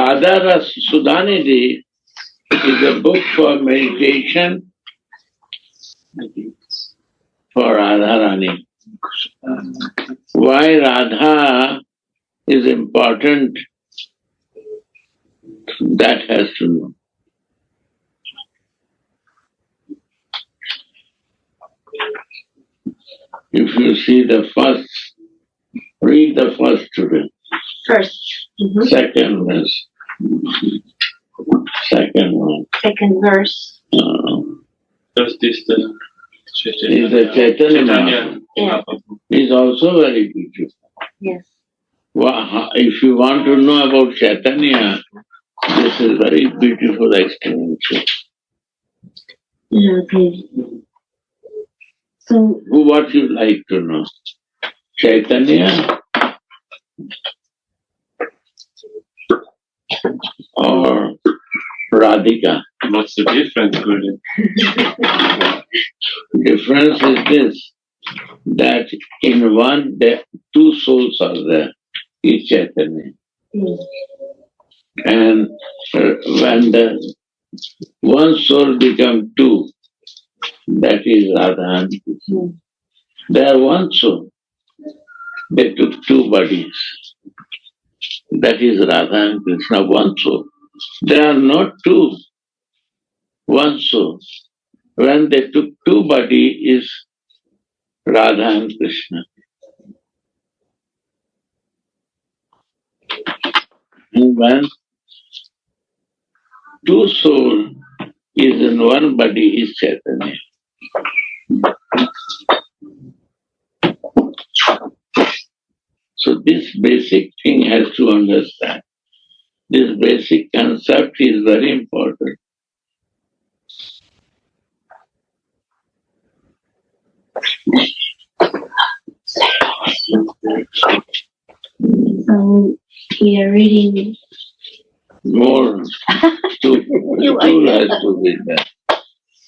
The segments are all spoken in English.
Radha Sudhanidhi is a book for meditation for Radha Rani. Why Radha is important, that has to know. If you see the first, read the first today. First. Mm-hmm. Second verse. Second one. Second verse. First is the Chaitanya. Yeah. Is also very beautiful. Yes. Well, if you want to know about Chaitanya, this is very beautiful explanation. Okay. So, What you like to know? Chaitanya or Radhika? What's the difference, Guru? Difference is this, that in one, two souls are there, each Chaitanya. And when the one soul becomes two, that is Radha and Krishna. They are one soul. They took two bodies. That is Radha and Krishna, one soul. They are not two, one soul. When they took two bodies is Radha and Krishna. And when two souls is in one body is Chaitanya. So this basic thing has to understand. This basic concept is very important. So we are reading More. Two has to be there.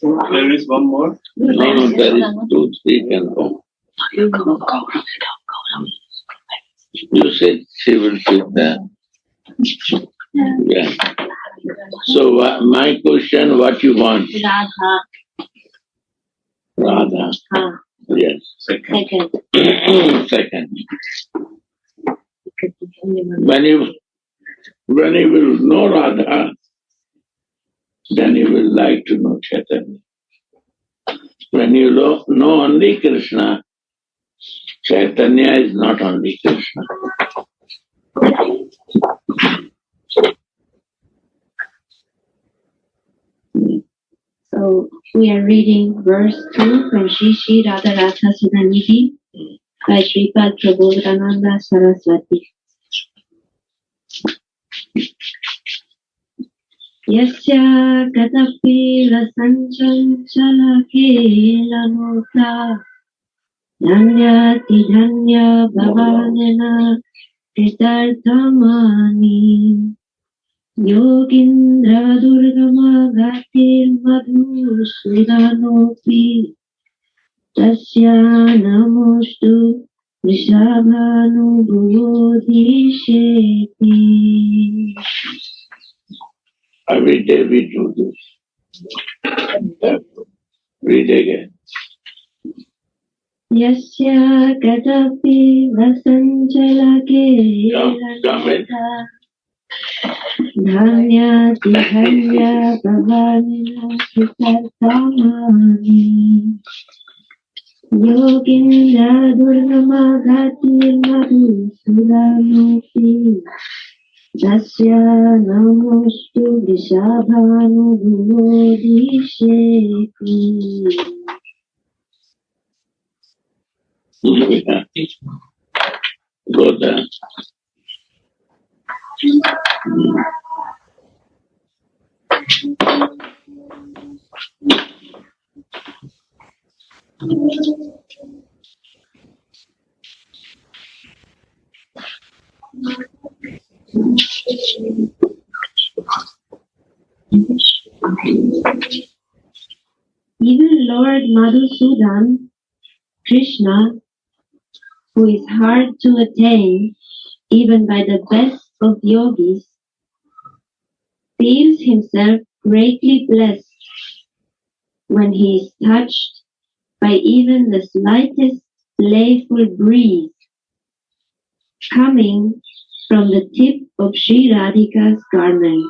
There is one more. No, there is two, three can go. You said she will sit there. Yeah. So my question, what you want? Radha. Radha. Yes. Second. Second. When you will know Radha, then you will like to know Chaitanya. When you know only Krishna, Chaitanya is not only Krishna. So we are reading verse 2 from Shri Radha Rasa Sudhanidhi by Sripad Prabodhananda Saraswati. Yasya katapi rasancham chalake lanota dhanyati dhanya bhavanena kritarthamani Yogindra durgama gatir madhu sudanopi tasya namostu vrishabhanu bodhisheti. Every day we do this. Read again. Yasya katapi vasanchalake Come dhanyati dhanya bhavanena kritarthamani Yogindra durgama gatir madhu sudanopi Dasya namostu vishabhanu bodhisheti. Go there. Even Lord Madhusudan, Krishna, who is hard to attain even by the best of yogis, feels himself greatly blessed when he is touched by even the slightest playful breeze coming from the tip of Sri Radhika's garment.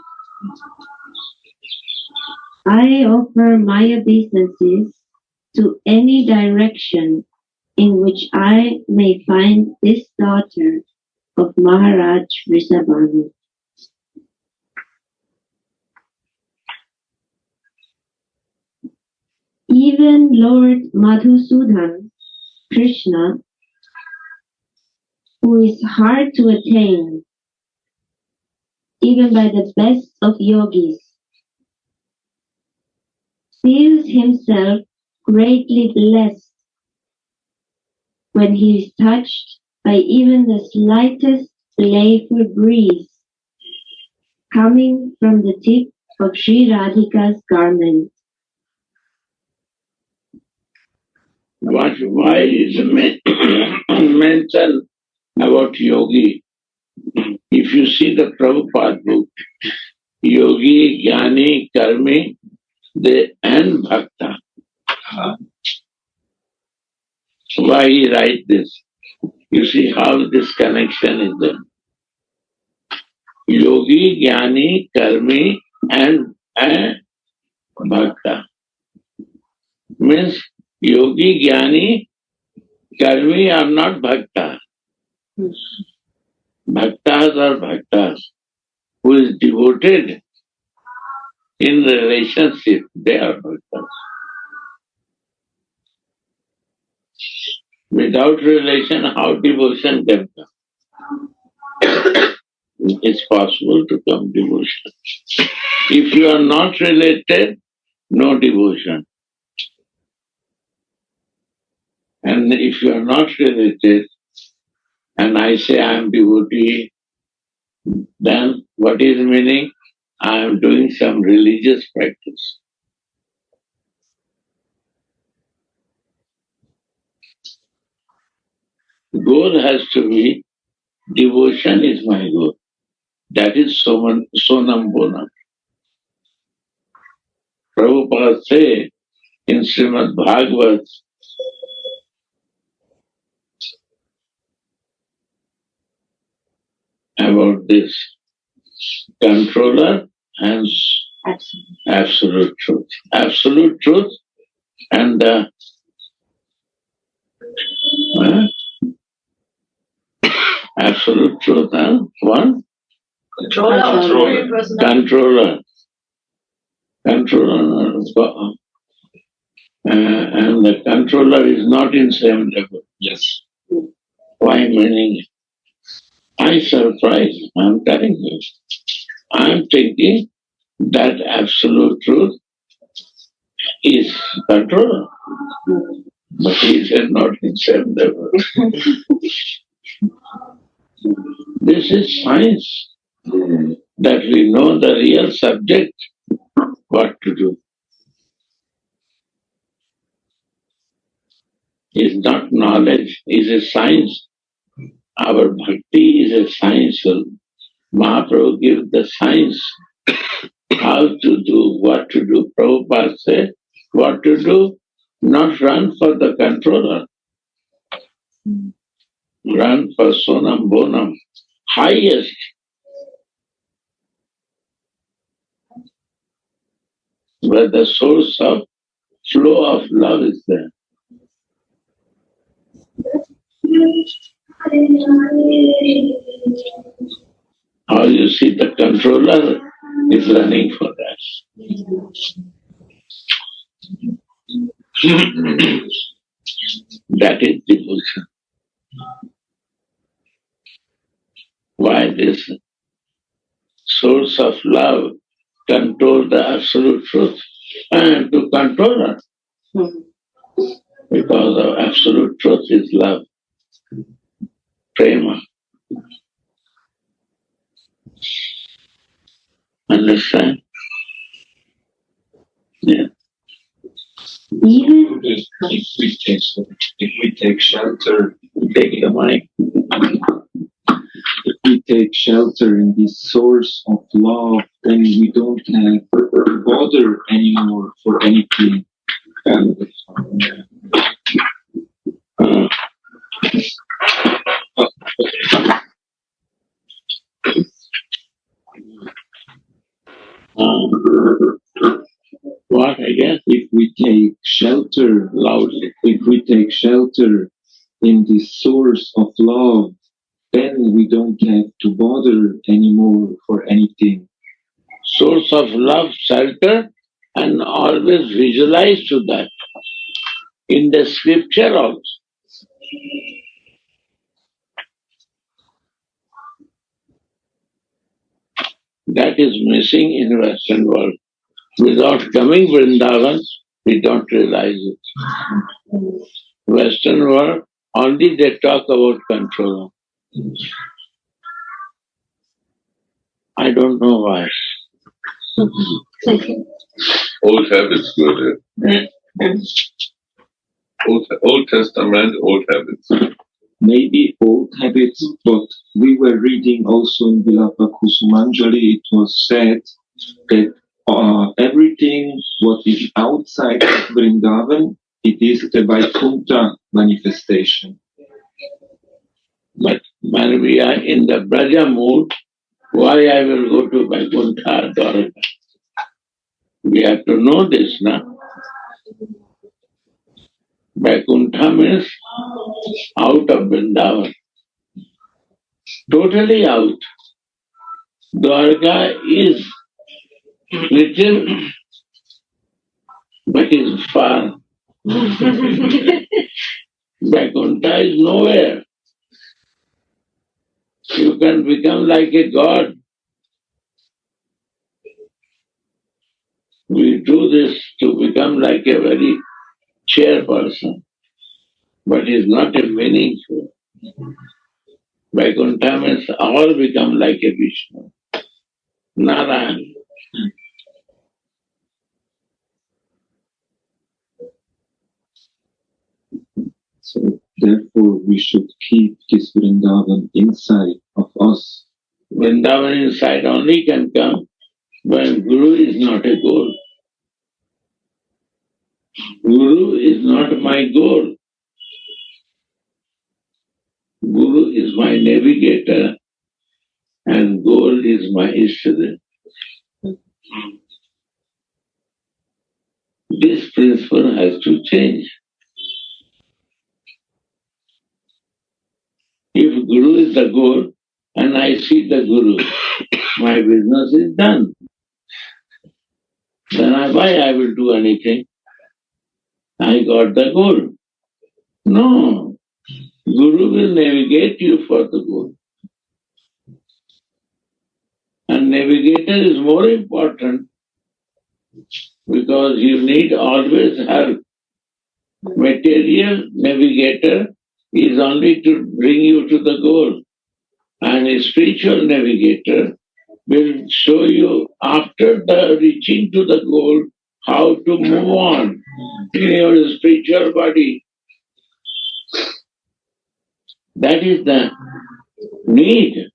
I offer my obeisances to any direction in which I may find this daughter of Maharaj Rishabhanu. Even Lord Madhusudan, Krishna, who is hard to attain, even by the best of yogis, feels himself greatly blessed when he is touched by even the slightest playful breeze coming from the tip of Sri Radhika's garment. Why is mentioned about yogi? If you see the Prabhupada book, yogi, jnani, karmi, and bhakta. Why he write this? You see how this connection is there. Yogi, jnani, karmi, and bhakta. Means yogi, jnani, karmi are not bhakta. Bhaktas are bhaktas. Who is devoted in relationship, they are bhaktas. Without relation, how devotion can come? It's possible to come devotion. If you are not related, no devotion. And if you are not related, and I say I am devotee, then what is the meaning? I am doing some religious practice. The goal has to be, devotion is my goal. That is sonam bonam. Prabhupada say in Srimad Bhagavad, about this controller and absolute truth. Absolute truth and the absolute truth and one? Controller. Controller. Controller. And the controller is not in same level. Yes. Why meaning? I surprise. I'm telling you. I'm thinking that absolute truth is controller. But he said not in same level. This is science. That we know the real subject, what to do. Is not knowledge, is a science. Our bhakti is a science. So Mahaprabhu gives the science how to do, what to do. Prabhupada said, what to do? Not run for the controller. Run for sonam bonam, highest. Where the source of flow of love is there. How you see the controller is running for that. That is devotion. Why this source of love control the absolute truth and to control her? Because the absolute truth is love, prema. Understand? Yeah. Even If we take shelter, Take the mic. if we take shelter in this source of love, then we don't have to bother anymore for anything. What again? If we take shelter loudly, if we take shelter in this source of love, then we don't have to bother anymore for anything. Source of love, shelter, and always visualize to that. In the scripture also. That is missing in Western world. Without coming Vrindavan, we don't realize it. Western world, only they talk about control. I don't know why. Old habits go there. Old Testament, old habits. Maybe old habits, but we were reading also in Vilapa Kusumanjali, it was said that everything what is outside of Vrindavan, it is the Vaikuntha manifestation. But when we are in the Braja mood, why I will go to Vaikuntha Dwaraka? We have to know this now. Vaikuntha means out of Vrindavan. Totally out. Dwarka is little, but is far. Vaikuntha is nowhere. You can become like a god. We do this to become like a very chairperson, but it's not a meaningful. Vaikuntha means all become like a Vishnu, Narayan. So therefore we should keep this Vrindavan inside of us. Vrindavan inside only can come when Guru is not a goal. Guru is not my goal. Guru is my navigator and goal is my Ishvara. This principle has to change. If Guru is the goal and I see the Guru, my business is done. Then why I will do anything? I got the goal. No. Guru will navigate you for the goal. And navigator is more important because you need always help. Material navigator is only to bring you to the goal. And a spiritual navigator will show you after the reaching to the goal how to move on in your spiritual body. That is the need.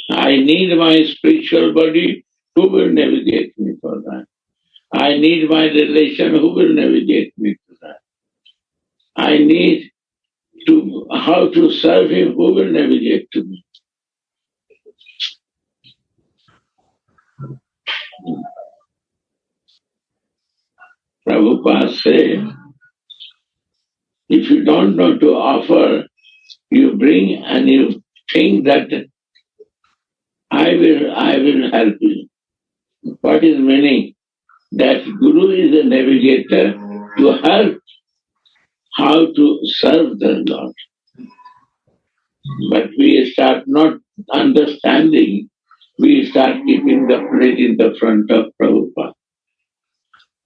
I need my spiritual body. Who will navigate me for that? I need my relation. Who will navigate me to that? I need to how to serve him. Who will navigate to me? Prabhupada said, if you don't know to offer, you bring and you think that I will help you. What is meaning? That Guru is a navigator to help how to serve the Lord. But we start not understanding, we start keeping the plate in the front of Prabhupada.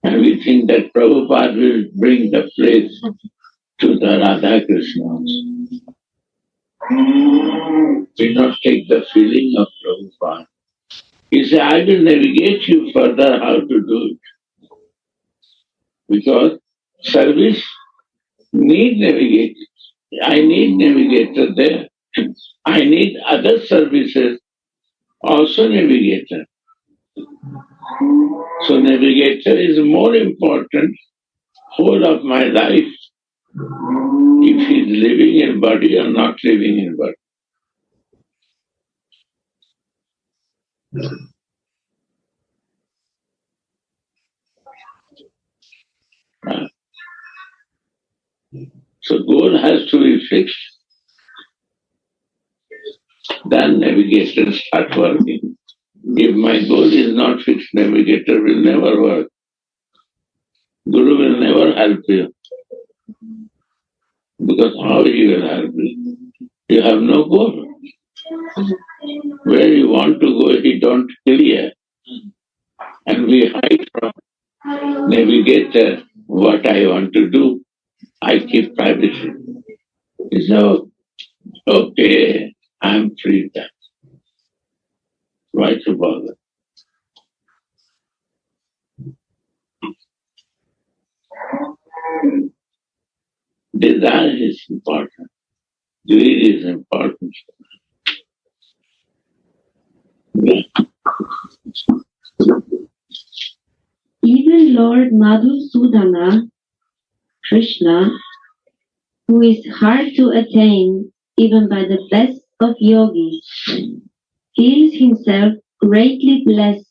And we think that Prabhupada will bring the plate to the Radha Krishna. We not take the feeling of Prabhupada. He said, I will navigate you further how to do it. Because service need navigator. I need navigator there. I need other services, also navigator. So navigator is more important whole of my life if he's living in body or not living in body. So goal has to be fixed. Then navigator start working. If my goal is not fixed, navigator will never work. Guru will never help you. Because how he will help you? You have no goal. Where you want to go, he don't clear. And we hide from navigator what I want to do. I keep privacy. So, okay, I'm free then. Why to bother? Desire is important. Greed is important. Even Lord Madhusudana, Krishna, who is hard to attain even by the best of yogis, feels himself greatly blessed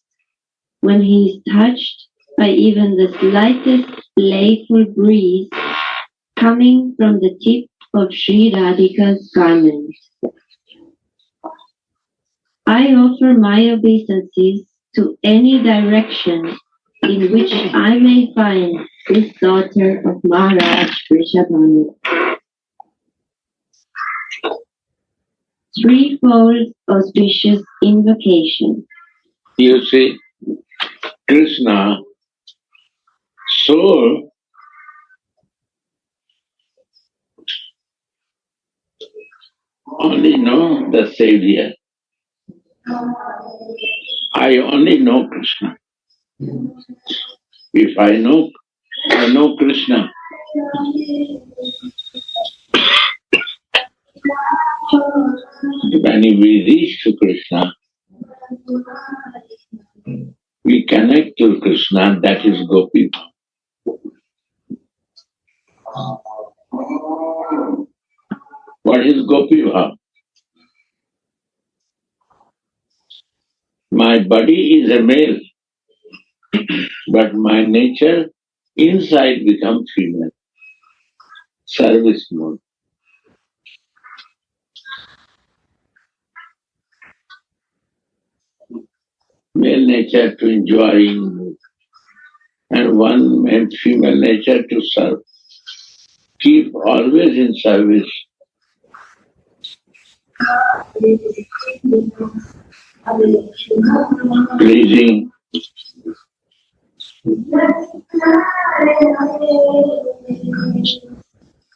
when he is touched by even the slightest playful breeze coming from the tip of Sri Radhika's garment. I offer my obeisances to any direction in which I may find this daughter of Maharaj Vrishabhanu. Threefold auspicious invocation. You see, Krishna, soul, only know the Savior. I only know Krishna. If I know Krishna. When we reach to Krishna, we connect to Krishna, that is Gopi. What is Gopi Bhav? My body is a male, but my nature inside becomes female. Service mode. Male nature to enjoying and one female nature to serve. Keep always in service. Pleasing.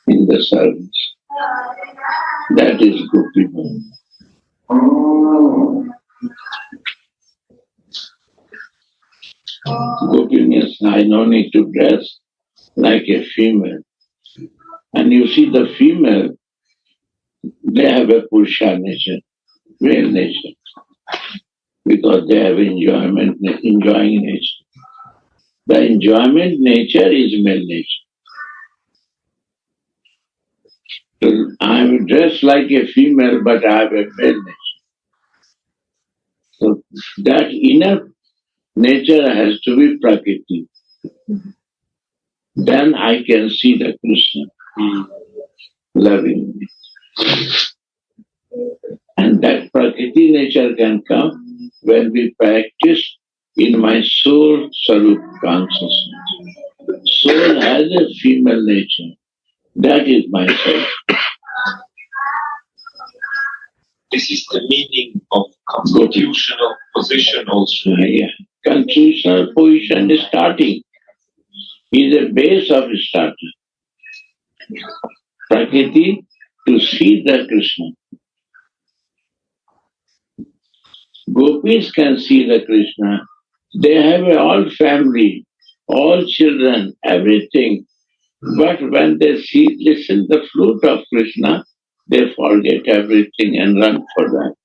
In the service. That is Gopi. Gopi means I don't need to dress like a female. And you see the female, they have a Purusha nature, male nature, because they have enjoying nature. The enjoyment nature is male nature. So I am dressed like a female, but I have a male nature. So that inner nature has to be Prakriti. Then I can see the Krishna loving me. And that Prakriti nature can come when we practice in my soul Sarup consciousness. Soul has a female nature. That is myself. This is the meaning of constitutional position also. Yeah. Constitutional position is starting. Is a base of starting. Prakriti to see the Krishna. Gopis can see the Krishna. They have all family, all children, everything. But when they listen the flute of Krishna, they forget everything and run for that.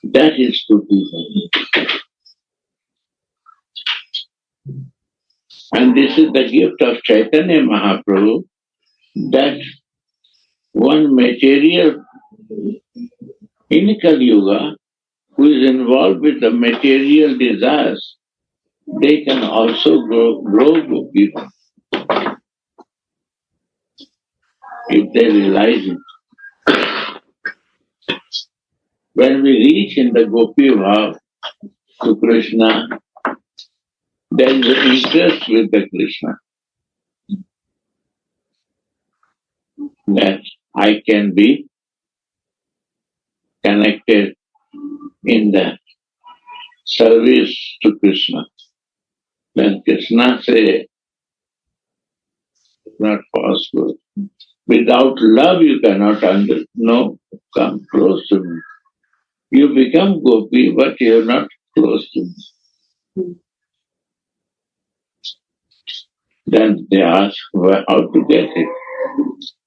That is Buddhism. And this is the gift of Chaitanya Mahaprabhu, that one material in Kali Yuga who is involved with the material desires, they can also grow Gopi if they realize it. When we reach in the Gopi Bhav to Krishna, there is an interest with the Krishna that I can be connected in the service to Krishna. When Krishna says, not possible. Without love you cannot come close to me. You become Gopi, but you are not close to me. Then they ask how to get it.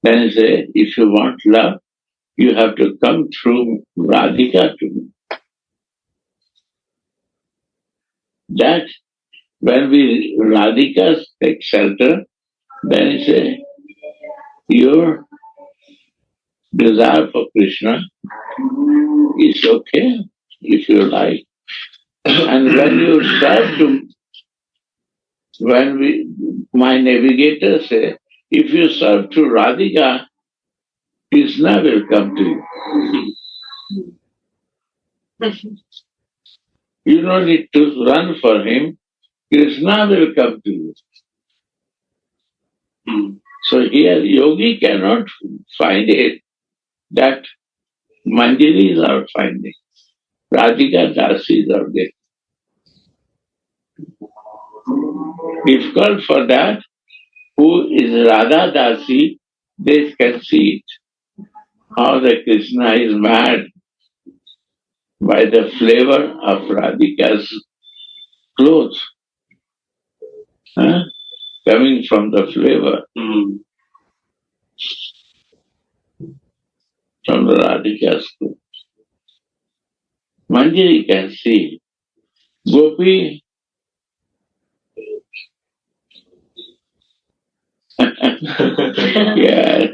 Then he say, if you want love, you have to come through Radhika to me. That when we Radhika take shelter, then he say, your desire for Krishna is okay if you like. And when you start to, my navigator say, if you serve to Radhika, Krishna will come to you. You don't need to run for him. Krishna will come to you. So here yogi cannot find it that Manjaris are finding. Radhika Dasis are there. Difficult for that. Who is Radha Dasi, they can see it. How the Krishna is mad by the flavor of Radhika's clothes. Coming from the flavor. From the Radhika's clothes. Manjari can see. Gopi, yeah,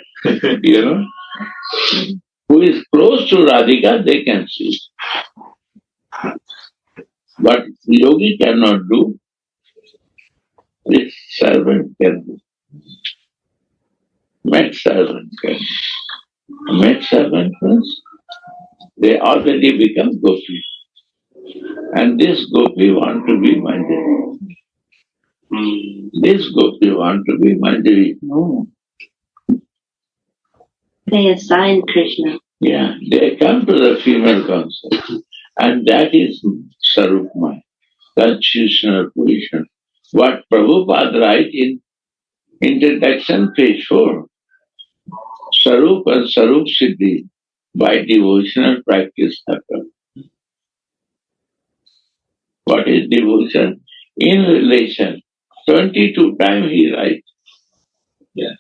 who is close to Radhika, they can see. But yogi cannot do. This servant can do. Maid servant can. Maid servant means they already become Gopi. And this Gopi want to be Manjari. This Gopi want to be Manjari. No. They assign Krishna. Yeah, they come to the female concept. And that is Sarupma, constitutional position. What Prabhupada writes in introduction page 4, Sarup and Sarup Siddhi by devotional practice happen. What is devotion? In relation. 22 times he writes. Yeah.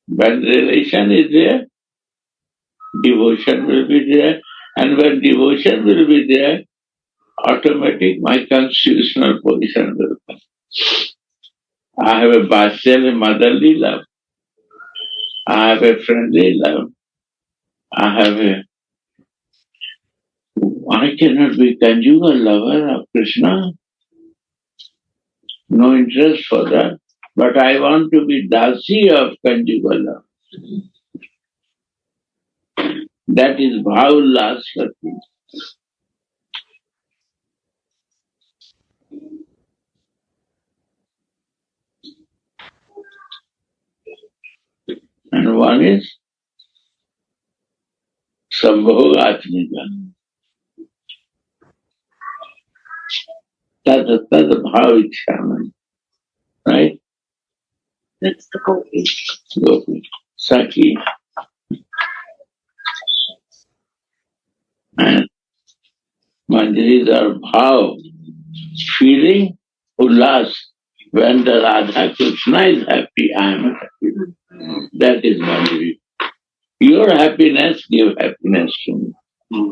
When relation is there, devotion will be there. And when devotion will be there, automatic my constitutional position will come. I have a partial motherly love. I have a friendly love. I cannot be conjugal lover of Krishna. No interest for that. But I want to be dasi of conjugal love. That is bhav ullasati. And one is sambhogatmika. Tad bhav ichhamani. Right? That's the Gopi. Gopi. Saki. And Manjaris are bhav, feeling, ullas. When the Radha Krishna is happy, I am happy. That is my belief. Your happiness give happiness to me.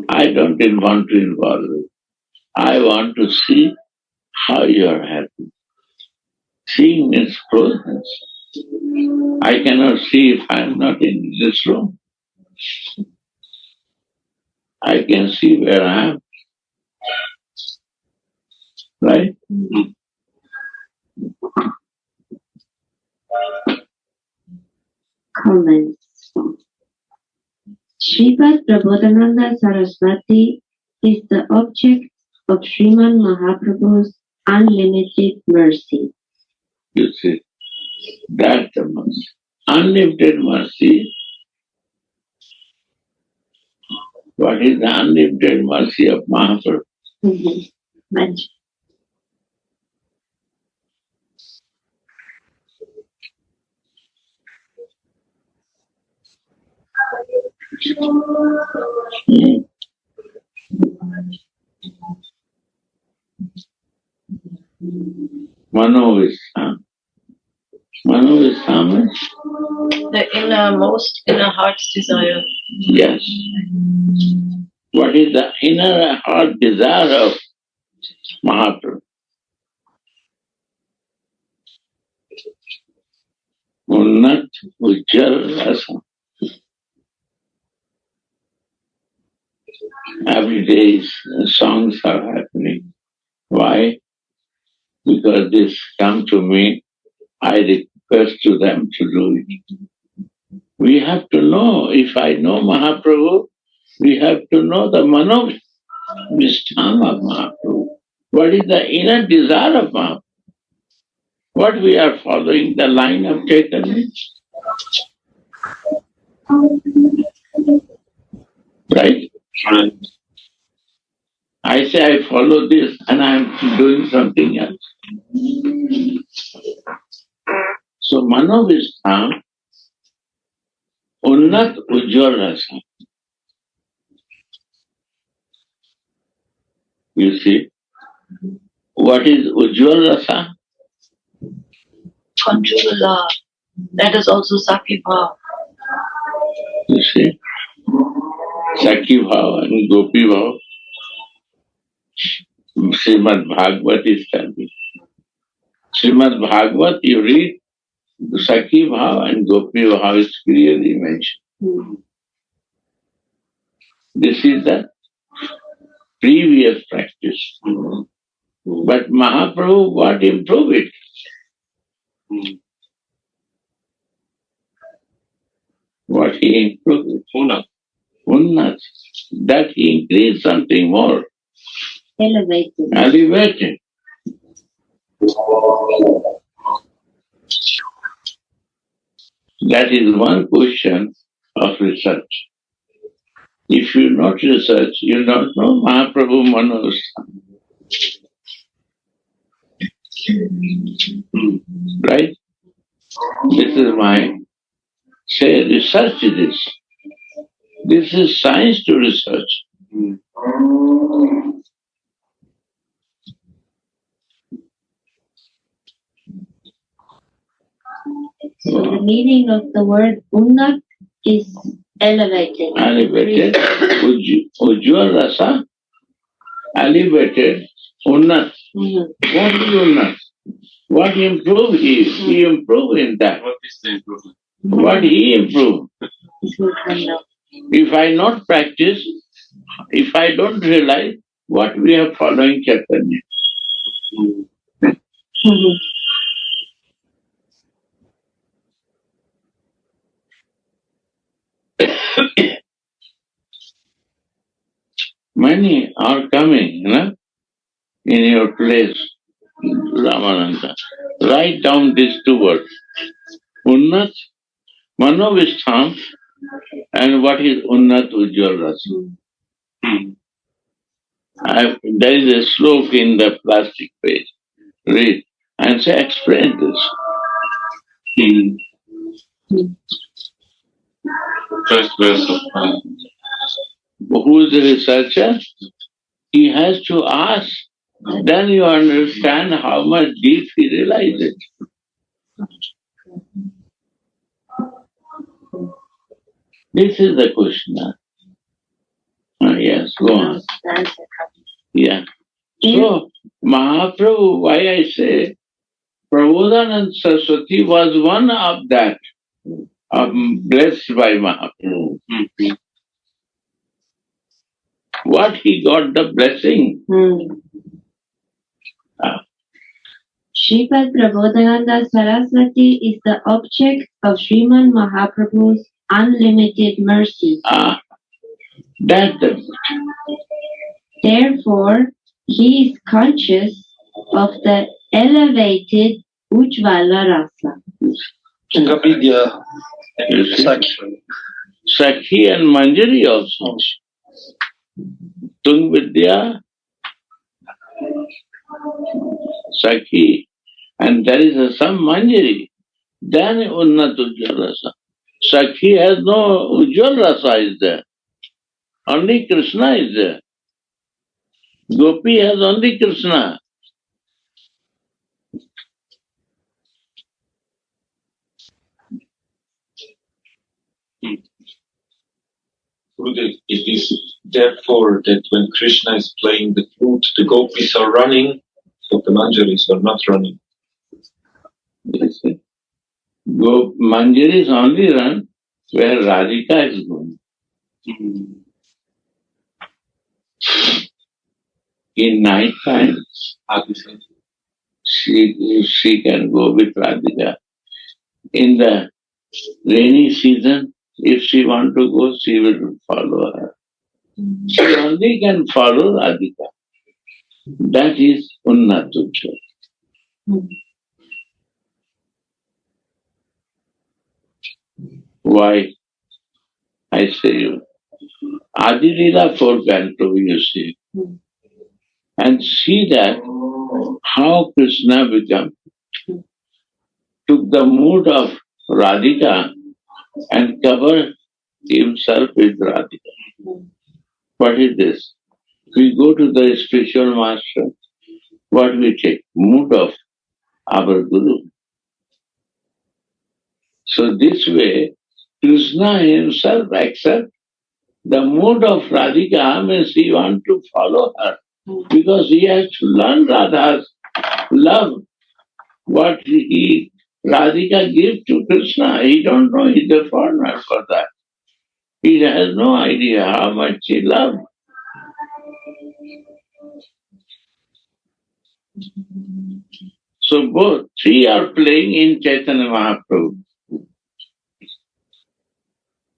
I don't want to involve it. I want to see how you are happy. Seeing means closeness. I cannot see if I am not in this room. I can see where I am. Right? Comments. Srimad Prabodhananda Saraswati is the object of Sriman Mahaprabhu's unlimited mercy. You see, that's the mercy. Unlimited mercy. What is the unlimited mercy of Mahaprabhu? Much. Manovistham. Manovistham is? The innermost inner heart's desire. Yes. What is the inner heart desire of Mahaprabhu? Unnat Ujjal Rasa. Every day songs are happening. Why? Because this come to me, I request to them to do it. We have to know, if I know Mahaprabhu, we have to know the Manovistham of Mahaprabhu. What is the inner desire of Mahaprabhu? What we are following, the line of Chaitanya? Right? I say I follow this and I am doing something else. So Manovistham, Unnat Ujjwal Rasa. You see, what is Ujjwal Rasa? Conjugal. That is also Sakhi Bhav. You see, Sakhi Bhav and Gopi Bhav. Srimad Bhagavad is telling. Srimad Bhagavad, you read, Sakhi Bhav and Gopi Bhav is clearly mentioned. This is the previous practice. But Mahaprabhu, what improved it? What he improved? Unnat. That he increased something more. Elevated. That is one question of research. If you not research, you don't know Mahaprabhu Manostham. Right? This is my say, research this. This is science to research. So the meaning of the word unnat is elevated. Elevated. Ujjwal Rasa. Elevated. Unnat. What is Unnat? What improved he? He improved in that. What is the improvement? What he improved? If I not practice, if I don't realize what we are following Chaitanya. Many are coming, in your place, Ramananda. Write down these two words. Unnat, Manovistham, and what is Unnat Ujjwal Rasa? There is a sloka in the plastic page. Read and say, explain this. First verse of Who is the researcher? He has to ask then you understand how much deep he realized it. This is the question. Yes, go on. Yeah. So, Mahaprabhu, why I say, Prabodhananda Saraswati was one of that, blessed by Mahaprabhu. What he got the blessing. Sripad Prabodhananda Saraswati is the object of Sriman Mahaprabhu's unlimited mercy. That Therefore, he is conscious of the elevated Ujjvala Rasa. Gavidya, Sakhi and Manjari also. Tung Vidya, Sakhi, and there is some Manjari. Then Unnat Ujjal Rasa. Sakhi has no Ujjal Rasa is there. Only Krishna is there. Gopi has only Krishna. It is therefore that when Krishna is playing the flute, the gopis are running, but the manjaris are not running. Yes. Manjaris only run where Radhika is going. In night time, she can go with Radhika. In the rainy season, if she want to go, she will follow her. She only can follow Radhika. That is Unnatucha. Why? I say you. Adi Lila 4 canto, you see. And see that how Krishna took the mood of Radhika and covered himself with Radhika. What is this? We go to the spiritual master. What we take? Mood of our Guru. So this way, Krishna himself accepts the mood of Radhika means he wants to follow her because he has to learn Radha's love. What Radhika gives to Krishna, he don't know, he's a foreigner for that. He has no idea how much he loves. So both three are playing in Chaitanya Mahaprabhu.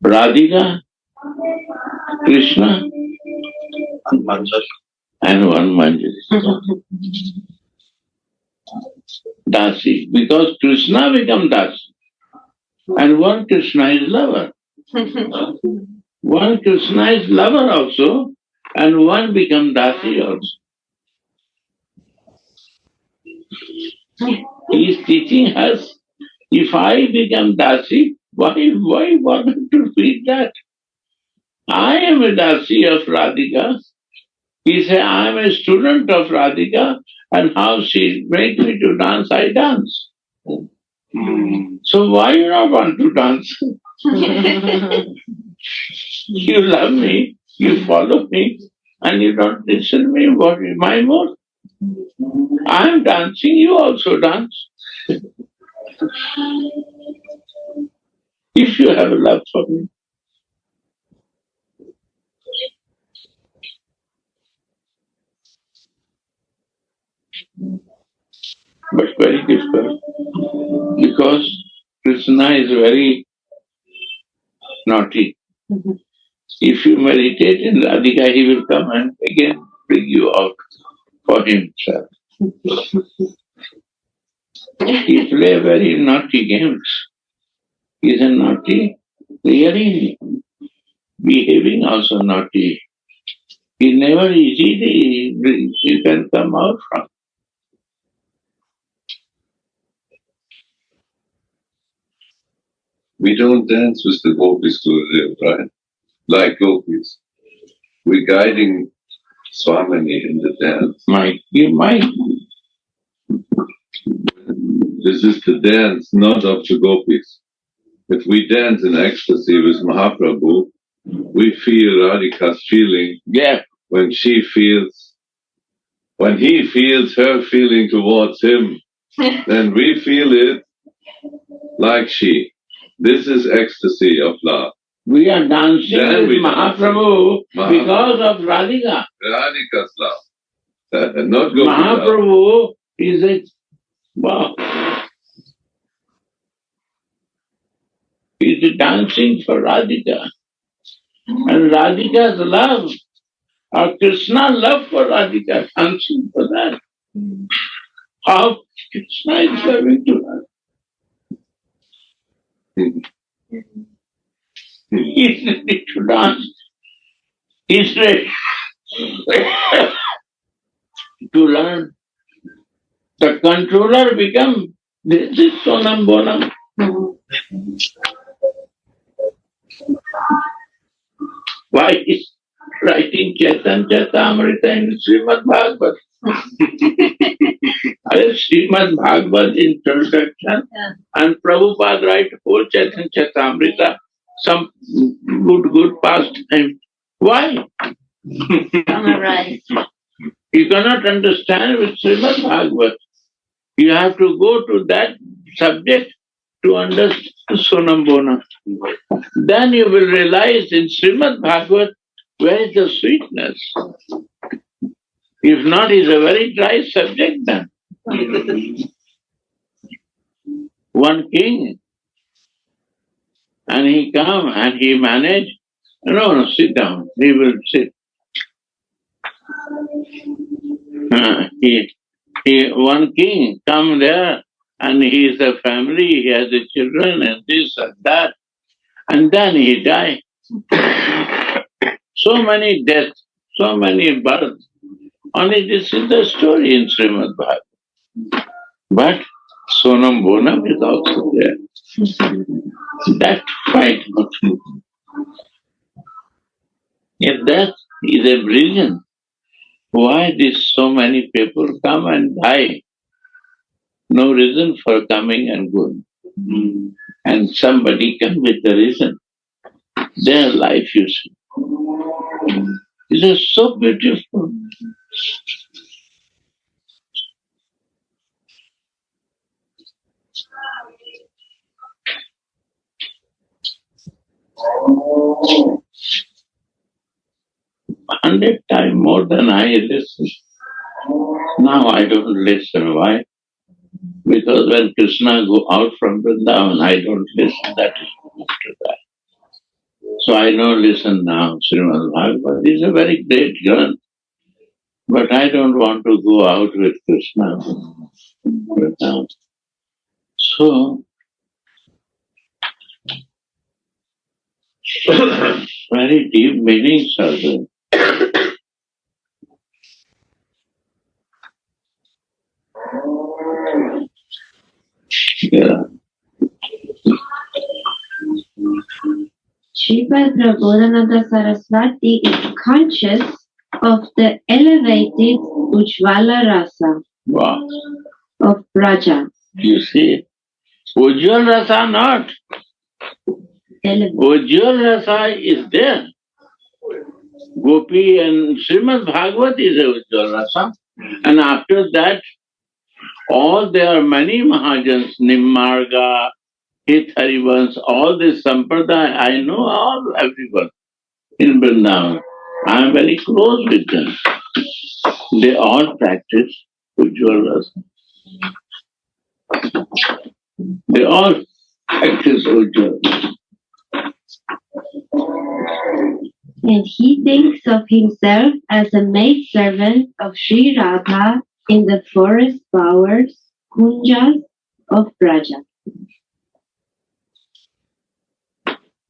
Radhika, Krishna, and one Manjari. Dasi. Because Krishna become Dasi. And one Krishna is lover. One Krishna is lover also, and one become Dasi also. He is teaching us, if I become Dasi, why bother to read that? I am a Dasi of Radhika. He said, I am a student of Radhika, and how she make me to dance, I dance. So why you not want to dance? You love me, you follow me, and you don't listen to me. What is my mood? I am dancing, you also dance. If you have a love for me. But very difficult. Because Krishna is very naughty. If you meditate in Radhika, he will come and again bring you out for himself. He play very naughty games. He is a naughty, really behaving also naughty. He never easily you can come out from. We don't dance with the gopis, Gurudev, right? Like gopis. We're guiding Swamini in the dance. You might. This is the dance not of the gopis. If we dance in ecstasy with Mahaprabhu, we feel Radhika's feeling Yeah. when he feels her feeling towards him, then we feel it like she. This is ecstasy of love. We are dancing Then with we Mahaprabhu dance. because of Radhika. Radhika's love. Not Gopi love. Mahaprabhu is a wow. He's dancing for Radhika. And Radhika's love, or Krishna's love for Radhika, dancing for that. How Krishna is loving to her. He's ready to dance. He's ready to learn. The controller become, this is Sonam Bonam. Why is writing Chaitan Chaitamrita in Srimad Bhagavad? Srimad Bhagavad introduction and Prabhupada write whole Chaitan Chaitamrita, some good past time. Why? Summarize. You cannot understand with Srimad Bhagavad. You have to go to that subject to understand Sonam Bonam. Then you will realize in Srimad Bhagavad where is the sweetness. If not, it's a very dry subject then. One king, and he come and he manage. No, sit down. He will sit. One king come there, and he is a family. He has the children and this and that, and then he die. So many deaths, so many births. Only this is the story in Srimad Bhagavatam. But Sonam Bonam is also there. That fight. If that is a reason why these so many people come and die, no reason for coming and going. And somebody come with the reason. Their life, you see. It is so beautiful. Hundred times more than I listen. Now I don't listen. Why? Because when Krishna go out from Vrindavan, I don't listen. That is after that. So I don't listen now. Srimad Bhagavad is a very great Granth. But I don't want to go out with Krishna. So, very deep meanings are there. Yeah. Sripad Prabodhananda Saraswati is conscious of the elevated Ujjvala Rasa Wow. of Raja. You see, Ujjwal Rasa not. Ujjwal Rasa is there. Gopi and Srimad Bhagavad is a Ujjwal Rasa. And after that, there are many Mahajans, Nimmarga, Hitharivans, all this Sampradaya, I know everyone in Vrindavan. I am very close with them. They all practice Ujjwal Rasa. They all practice Ujjwal. And he thinks of himself as a maidservant of Sri Radha in the forest bowers, kunjas of Braja.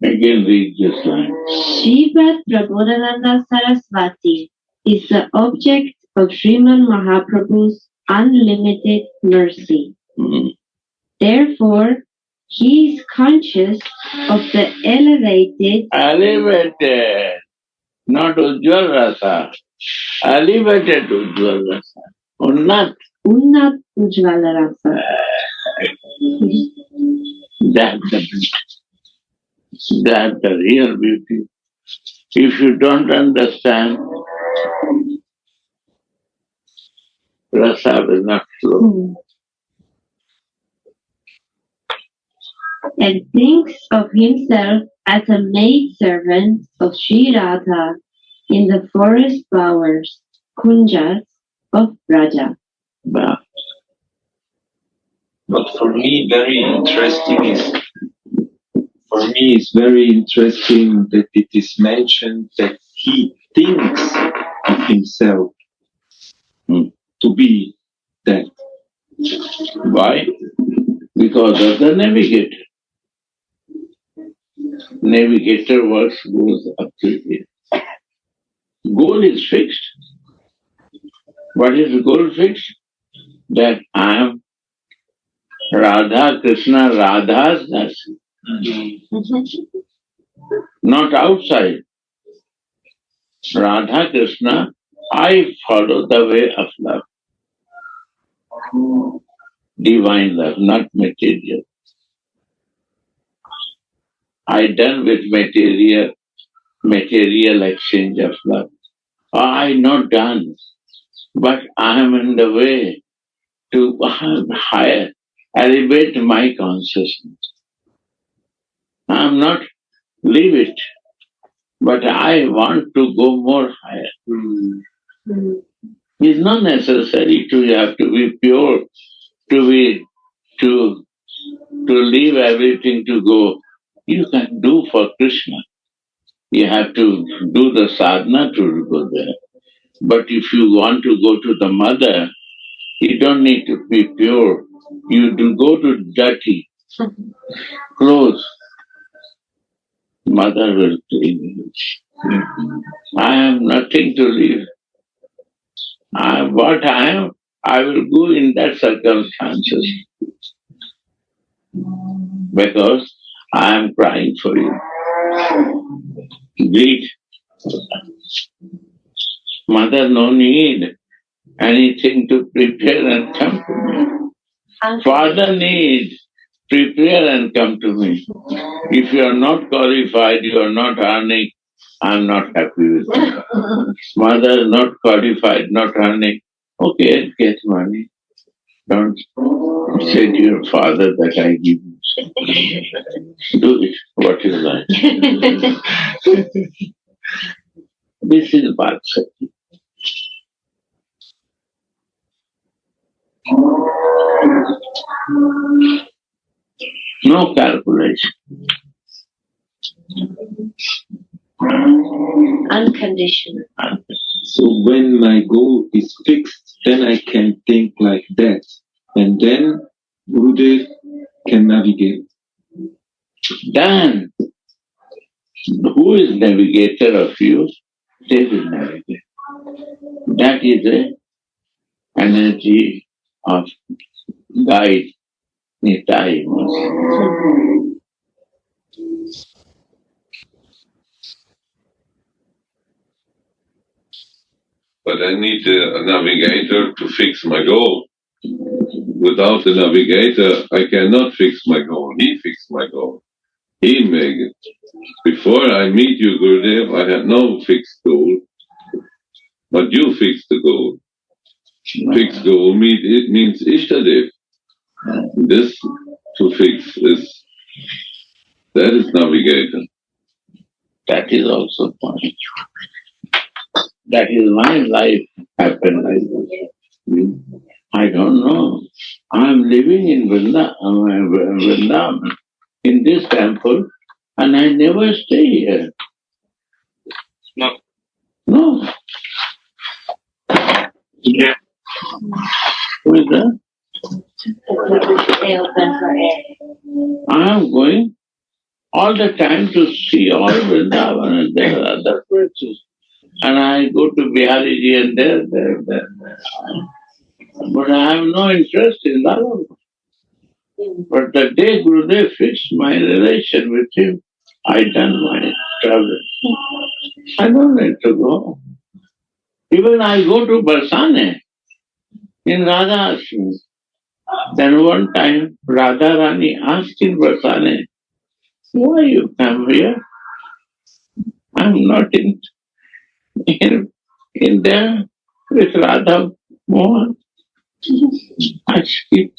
Again read this line. Sripad Prabodhananda Saraswati is the object of Sriman Mahaprabhu's unlimited mercy. Therefore, he is conscious of the elevated, Elevated, not Ujjwal Rasa. elevated Ujjwal Rasa. Unnat. Unnat Ujjvala Rasa. That's the beauty. That's the real beauty. If you don't understand, Rasa will not flow. And thinks of himself as a maidservant of Sri Radha in the forest bowers, kunjas of Raja. But But for me, it's very interesting that it is mentioned that he thinks of himself to be that. why? Because of the navigator. Navigator works goes up to here. Goal is fixed. What is the goal fixed? That I am Radha Krishna, Radha's Dasi. Not outside. Radha Krishna, I follow the way of love. Divine love, not material. I done with material exchange of love. I not done, but I am in the way to higher, elevate my consciousness. I am not leave it, but I want to go more higher. It's not necessary to have to be pure, to leave everything to go. You can do for Krishna. You have to do the sadhana to go there. But if you want to go to the mother, you don't need to be pure. You do go to dirty clothes. Mother will clean you. I have nothing to leave. What I am, I will go in that circumstances. Because I am crying for you. Bleed. Mother, no need anything to prepare and come to me. Father needs prepare and come to me. If you are not qualified, you are not earning, I am not happy with you. Mother is not qualified, not earning. Okay, get money. Don't say to your father that I give you. Do it, what you like. This is Bhaksati. No calculation. Unconditional. So when my goal is fixed, then I can think like that. And then Gurudev can navigate. Then, who is navigator of you? They will navigate. That is the energy of guide, Nitai. But I need a navigator to fix my goal. Without a navigator, I cannot fix my goal. He fixed my goal. He made it. Before I meet you, Gurudev, I had no fixed goal. But you fixed the goal. Fixed goal means Ishtadev. This to fix that is navigator. That is also point. That is my life happened like this. I don't know. I am living in Vrindavan, in this temple, and I never stay here. No. No. Yeah. Who is that? They open for air. I am going all the time to see all Vrindavan and there are other places. And I go to Bihariji and there. But I have no interest in that. But the day Gurudev fixed my relation with him, I done my travel. I don't need to go. Even I go to Barsane in Radha Ashram. Then one time Radha Rani asked in Barsane, why you come here? I'm not in there with Radha Mohan. I speak.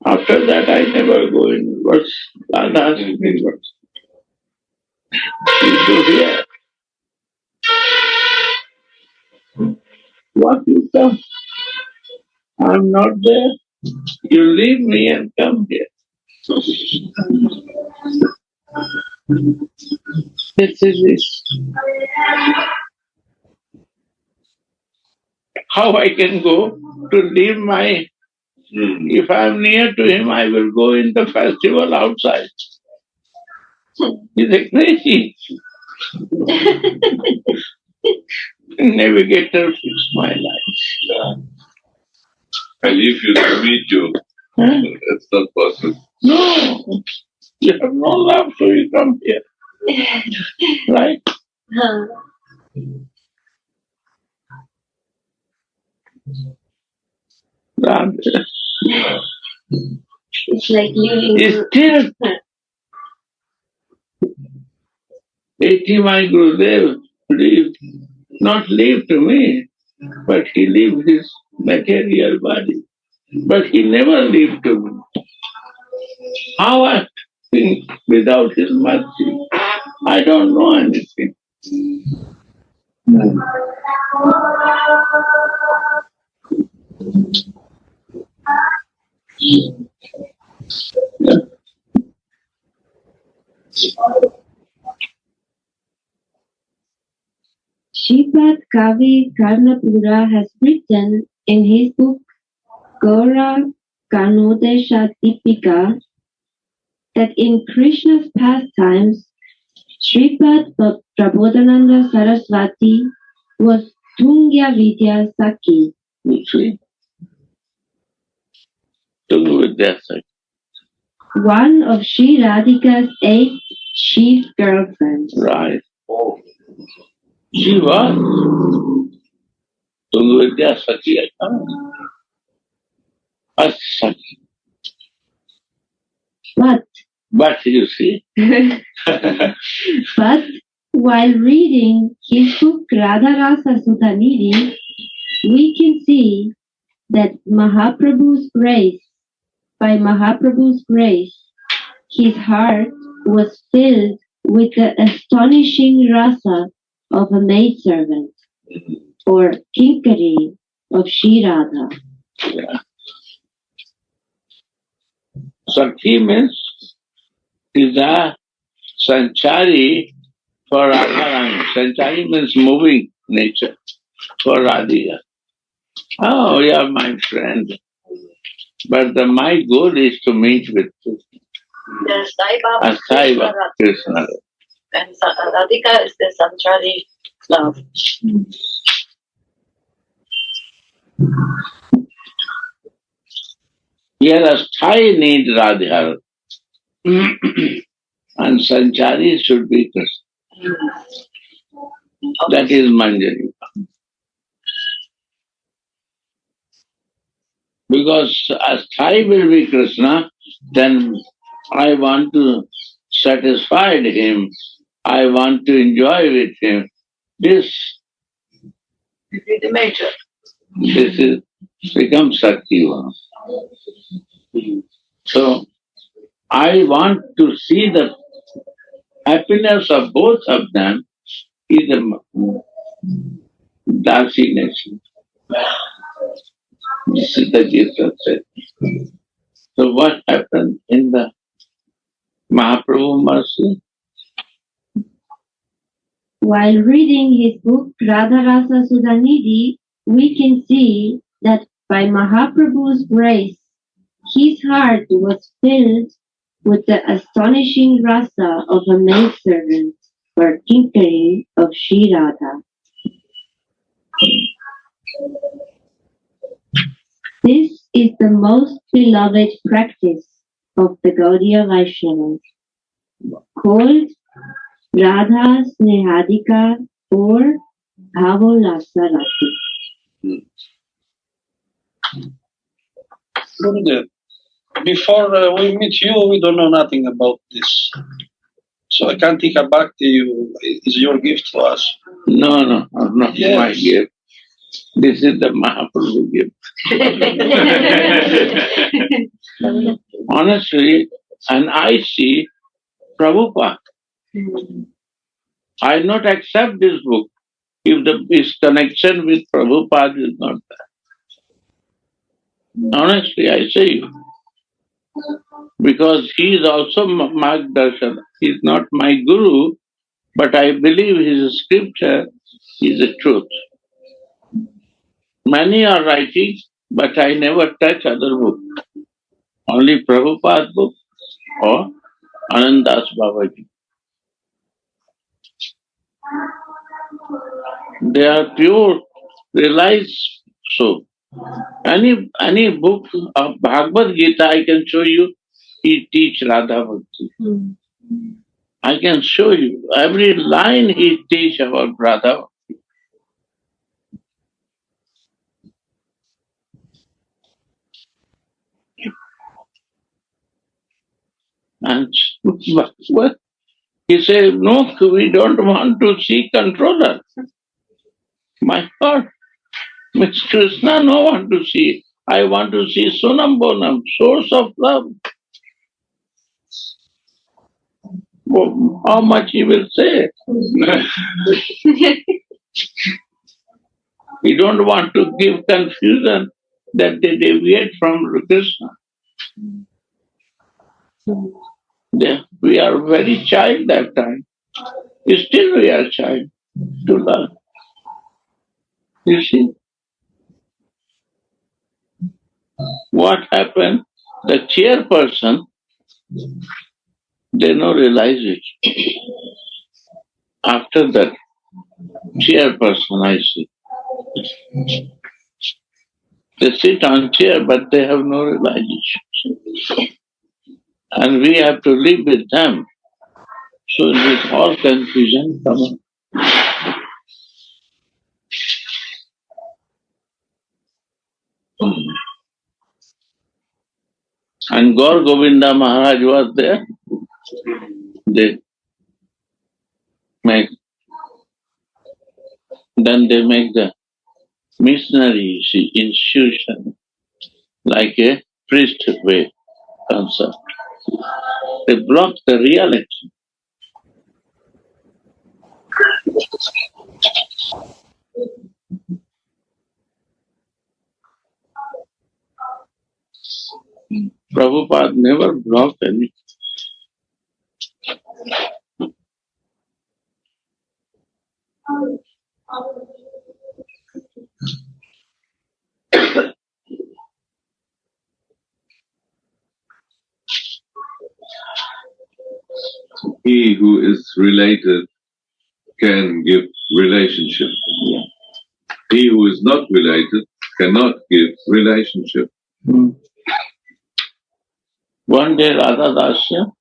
After that I never go in verse. Radha asked me verse. You do here. What you come? I'm not there. You leave me and come here. This is it. How I can go to leave my... If I'm near to him, I will go in the festival outside. He's a crazy navigator fixed my life. And if you to meet you, Huh? it's not possible. No, you have no love, so you come here. Right? Radha. It's like leaving. Still, 80 my Gurudev lived, not lived to me, but he lived his material body. But he never lived to me. How I think without his mercy? I don't know anything. Shripad Kavi Karnapura has written in his book Gaura Karnodesha Deepika that in Krishna's pastimes, Shripad Prabodhananda Saraswati was Tungya Vidya Saki. You see? To with that side. One of Sri Radhika's 8 chief girlfriends. Right. She was Tungvidya Sati. A Sati. But you see, But while reading his book Radha Rasa Sudhanidhi, we can see that by Mahaprabhu's grace, his heart was filled with the astonishing rasa of a maidservant, or kinkari of Sri Radha. yeah. Sati means is a sanchari for Radharani. Sanchari means moving nature for Radhika. Oh, you are my friend. But my goal is to meet with The Sai Baba is Sai Krishna, Baba Krishna. and Radhika is the Sanchari love. Here a Sthai needs Radha. And Sanchari should be Krishna. That is Manjari. Because as Thai will be Krishna, then I want to satisfy him. I want to enjoy with him. This The major. is becomes Sakti. So I want to see the happiness of both of them is a darkness. This is the Jesus said. So what happened in the Mahaprabhu mercy? While reading his book Radha Rasa Sudhanidhi, we can see that by Mahaprabhu's grace, his heart was filled with the astonishing rasa of a maidservant, or kinkari of Sri Radha. This is the most beloved practice of the Gaudiya Vaishnavas, called Radha Snehadika or Avolasa Rati. Gurudev, before we meet you, we don't know nothing about this. So I can't take a back to you. It's your gift to us. No, not Yes. my gift. This is the Mahaprabhu gift. Honestly, and I see Prabhupada. I not accept this book if his connection with Prabhupada is not there. Honestly, I say you. Because he is also Margdarshan. He is not my guru, but I believe his scripture is the truth. Many are writing, but I never touch other book. Only Prabhupada book or Anandas Babaji. They are pure, realize so. Any book of Bhagavad Gita I can show you, he teach Radha Bhakti. I can show you every line he teach about Radha. And what? He said, no, we don't want to see controller. My God, Miss Krishna no want to see. I want to see Sunam Bonam, source of love. Oh, how much he will say? We don't want to give confusion that they deviate from Krishna. We are very child that time. Still we are child to learn. You see? What happened? The chairperson, they don't realize it. After that, chairperson, I see. They sit on chair, but they have no realization. And we have to live with them. So this all confusion comes. And Gaur Govinda Maharaj was there. They make the missionary institution like a priesthood concept. They block the reality. Prabhupada never blocked anything. He who is related can give relationship. Yeah. He who is not related cannot give relationship. One day Radha Dasya,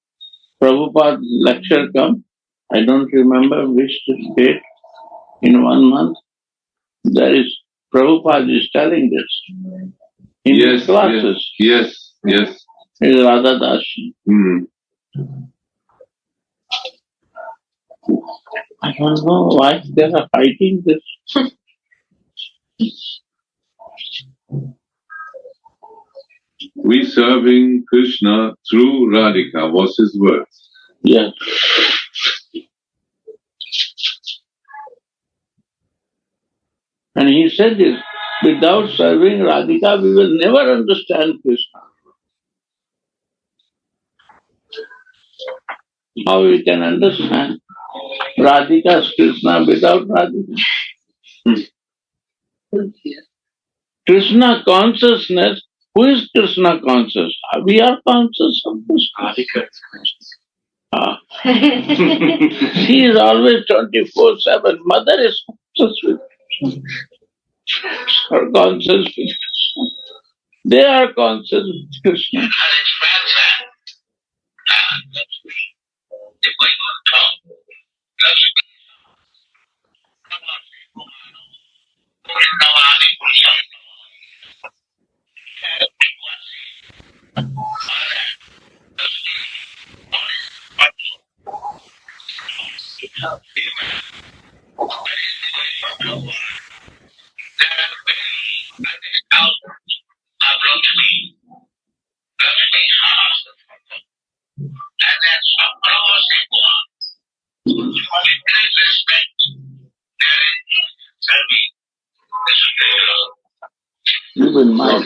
Prabhupada lecture come. I don't remember which date. In 1 month, there is Prabhupada is telling this in his classes. Yes. Is Radha Dasya. I don't know why they are hiding this. We serving Krishna through Radhika was his words. Yes. And he said this, without serving Radhika, we will never understand Krishna. How we can understand Radhika's Krishna without Radhika? Krishna consciousness, who is Krishna conscious? We are conscious of Krishna. Radhika is conscious. She is always 24/7. Mother is conscious with Krishna. Her conscious with Krishna. They are conscious with Krishna. Even my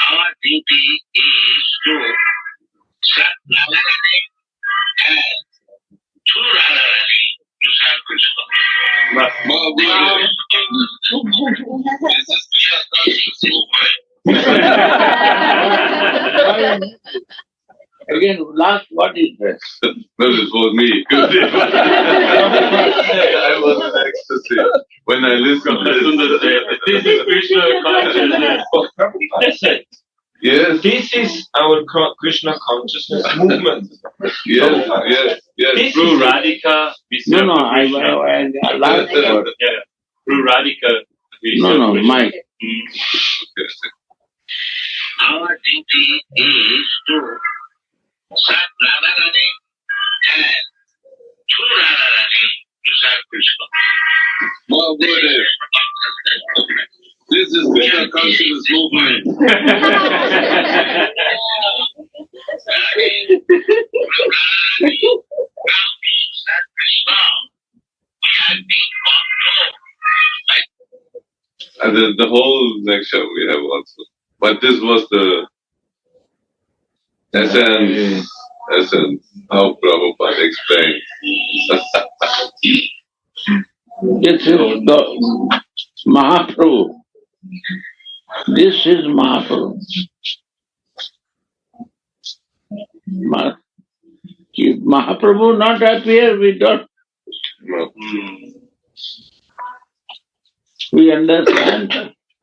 our duty is to serve Radharani and through Radharani to serve Krishna. again, last, what is this? No, this was me. I was in ecstasy when I listened to this. This is Krishna consciousness. Listen, Yes, This is our Krishna consciousness movement. yes. this True. is Radhika. We No, serve no, the Krishna. last word. Yeah, through Radhika. We No, serve no, Krishna. Mike. Our duty is to serve Radharani and through Radharani to serve Krishna. This is Krishna consciousness movement. And then the whole lecture we have also. But this was the essence how Prabhupada explained. This is the Mahaprabhu. This is Mahaprabhu. If Mahaprabhu not appear, we don't. We understand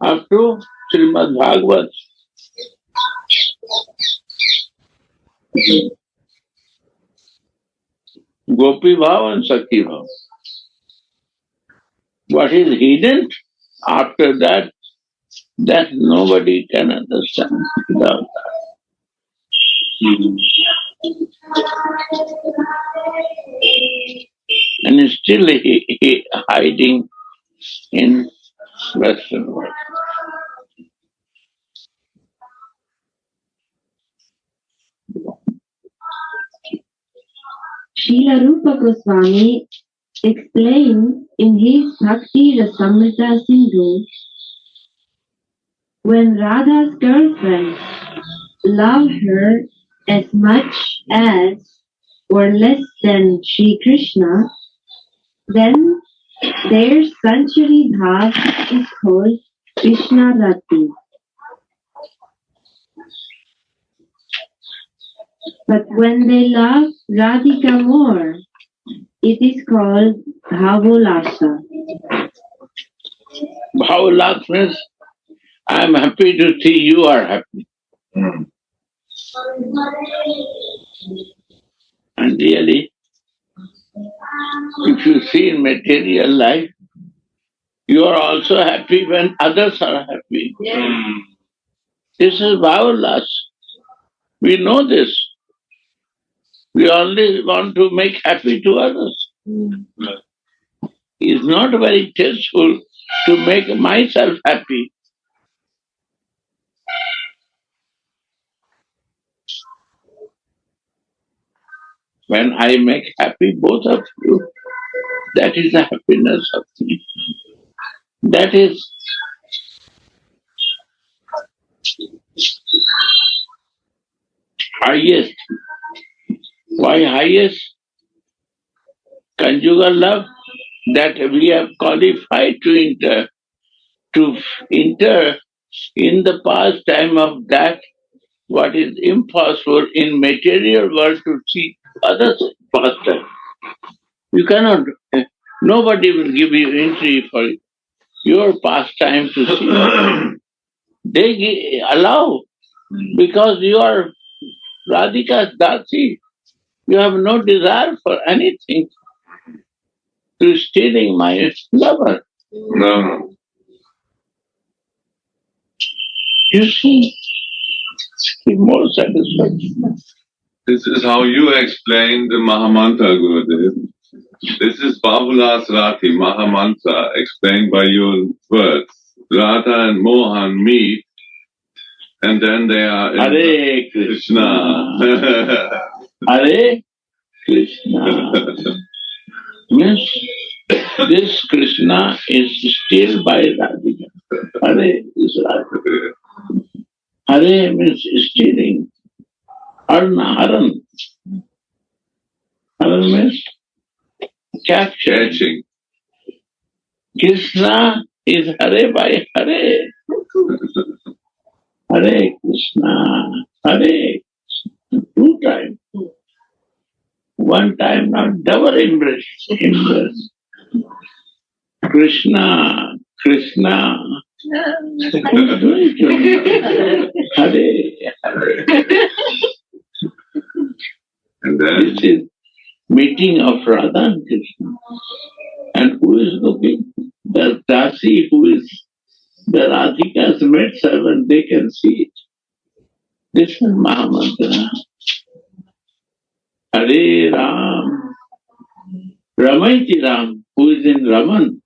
up to Srimad Bhagavad. Gopi Bhav and Sakhi Bhav. What is hidden after that, that nobody can understand without that. And still he hiding in Western world. Srila Rupa Goswami explained in his Bhakti Rasamrita Sindhu, when Radha's girlfriends love her as much as or less than Sri Krishna, then their Sanchari Bhav is called Krishna Rati. But when they love Radhika more, it is called Bhavolasa. Bhavolasa means, I am happy to see you are happy. And really, if you see in material life, you are also happy when others are happy. This is Bhavolasa. We know this. We only want to make happy to others. It's not very tasteful to make myself happy. When I make happy both of you, that is the happiness of me. That is highest. Why highest? Conjugal love, that we have qualified to enter in the pastime of that what is impossible in material world to see others' pastime. You cannot, nobody will give you entry for your pastime to see. They allow, because you are Radhika's Dasi. You have no desire for anything to stealing my lover. No. You see, more satisfaction. This is how you explain the Mahamantra, Gurudev. This is Babulas Rati, Mahamantra, explained by your words. Radha and Mohan meet, and then they are in Hare Krishna. Hare Krishna. Means this Krishna is still by Radhika. Hare is Radhika. Hare means stealing. Arna, Haran. Haran means catching. Krishna is Hare by Hare. Hare Krishna. Hare. 2 times. 1 time, not double embrace. Krishna, Krishna. Who's doing it? Hare, Hare. And then This is meeting of Radha and Krishna. And who is looking? The Dasi, who is the Radhika's maid servant, they can see it. This is Mahamantra. Hare Ram. Ramaiti Ram, who is in Raman.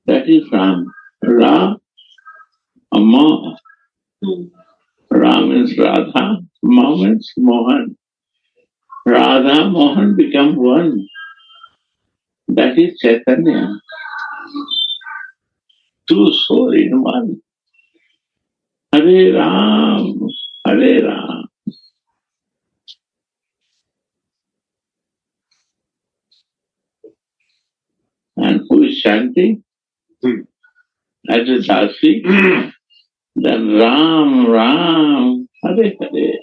That is Ram. Ra, Amma. Ram is Radha, Ma means Mohan. Radha, Mohan become one. That is Chaitanya. 2 souls in one. Hare Ram, Hare Ram. And who is chanting? As a Dasi. Then Ram, Ram, Hare Hare.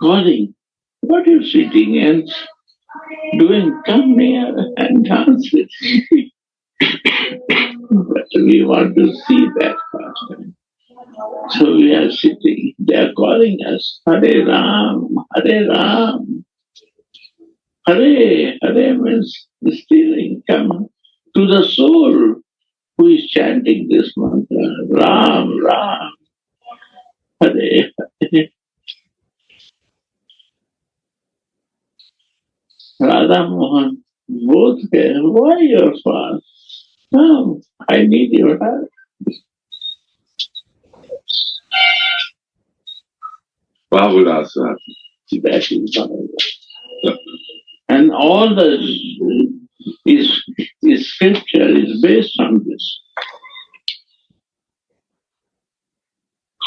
Calling. What are you sitting and doing? Come near and dance with me. But we want to see that pastime. So we are sitting. They are calling us. Hare Ram, Hare Ram. Hare, Hare means stealing. Come to the soul who is chanting this mantra. Ram, Ram. Hare, Hare. Radha Mohan, both there. Why you're fast? Come, I need your help. Babulas Rati. That is Bhagavad. And all the scripture is based on this.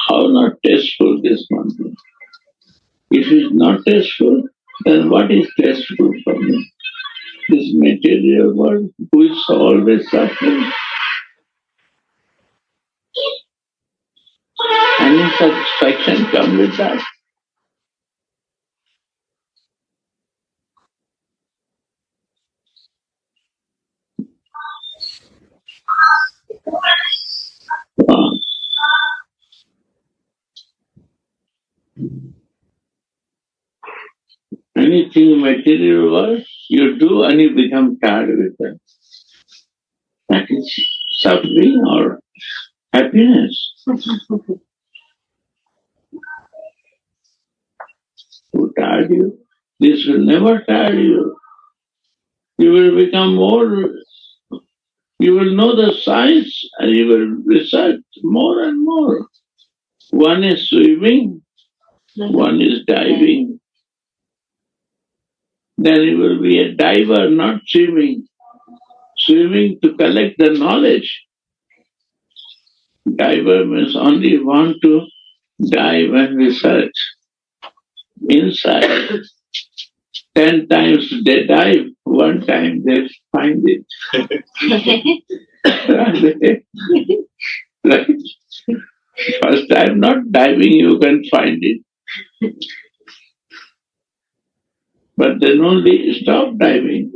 How not tasteful this mantra? If it is not tasteful, then what is tasteful for me? This material world, who is always suffering. Any satisfaction come with that? Anything material world, you do and you become tired with it. That is suffering or happiness. Who tired you? This will never tire you. You will become more, you will know the science and you will research more and more. One is swimming, one is diving. Then you will be a diver, not swimming. Swimming to collect the knowledge. Diver means only want to dive and research. Inside, 10 times they dive, 1 time they find it. Right? First time not diving, you can find it. But then only stop diving.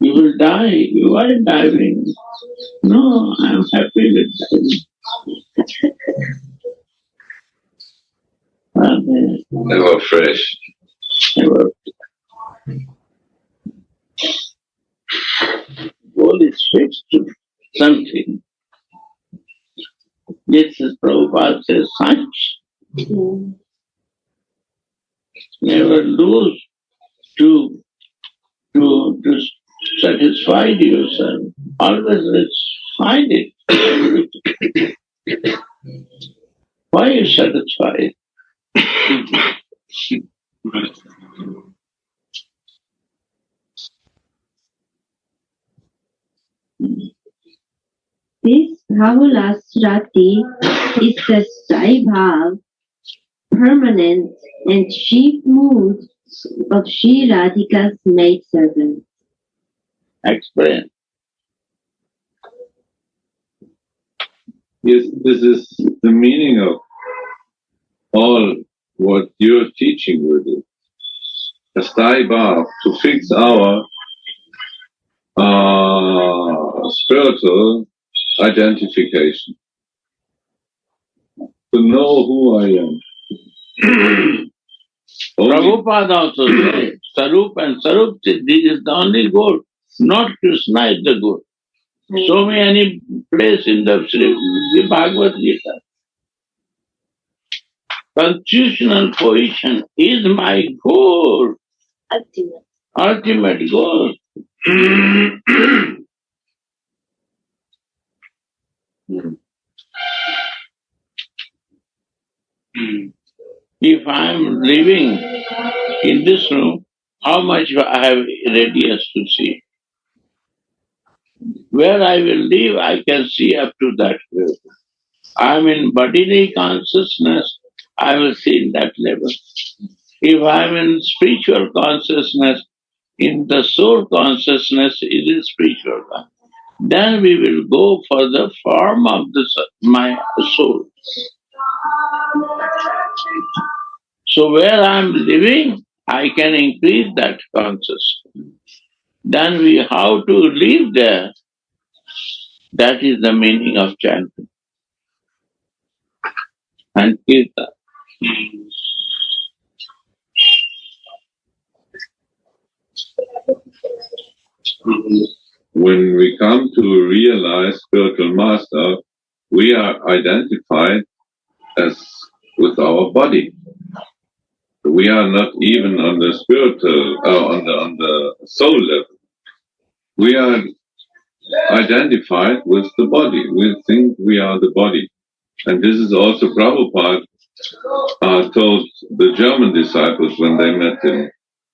You will die. You are diving. No, I am happy with diving. Never fresh. Never. Goal is fixed to something. This is Prabhupada says science. Never lose to satisfy yourself. Always find it. Why you satisfied? This Bhavula Srati is the Sai Bhav, permanent and chief mood of Shri Radhika's maidservant. Explain. Yes, this is the meaning of all what you're teaching with it. A staiva, to fix our spiritual identification. To know who I am. Prabhupada also said, Sarup and Sarup, this is the only good. Not Krishna is the good. Show me any place in the Bhagavad Gita. Constitutional position is my goal. Ultimate goal. If I am living in this room, how much I have radius to see? Where I will live, I can see up to that level. I am in bodily consciousness, I will see in that level. If I am in spiritual consciousness, in the soul consciousness, it is spiritual. Then we will go for the form of my soul. So where I am living, I can increase that consciousness. Then how to live there, that is the meaning of chanting and kirtan. When we come to realize spiritual master, we are identified as with our body. We are not even on the spiritual, on the soul level. We are identified with the body. We think we are the body. And this is also Prabhupada told the German disciples when they met him,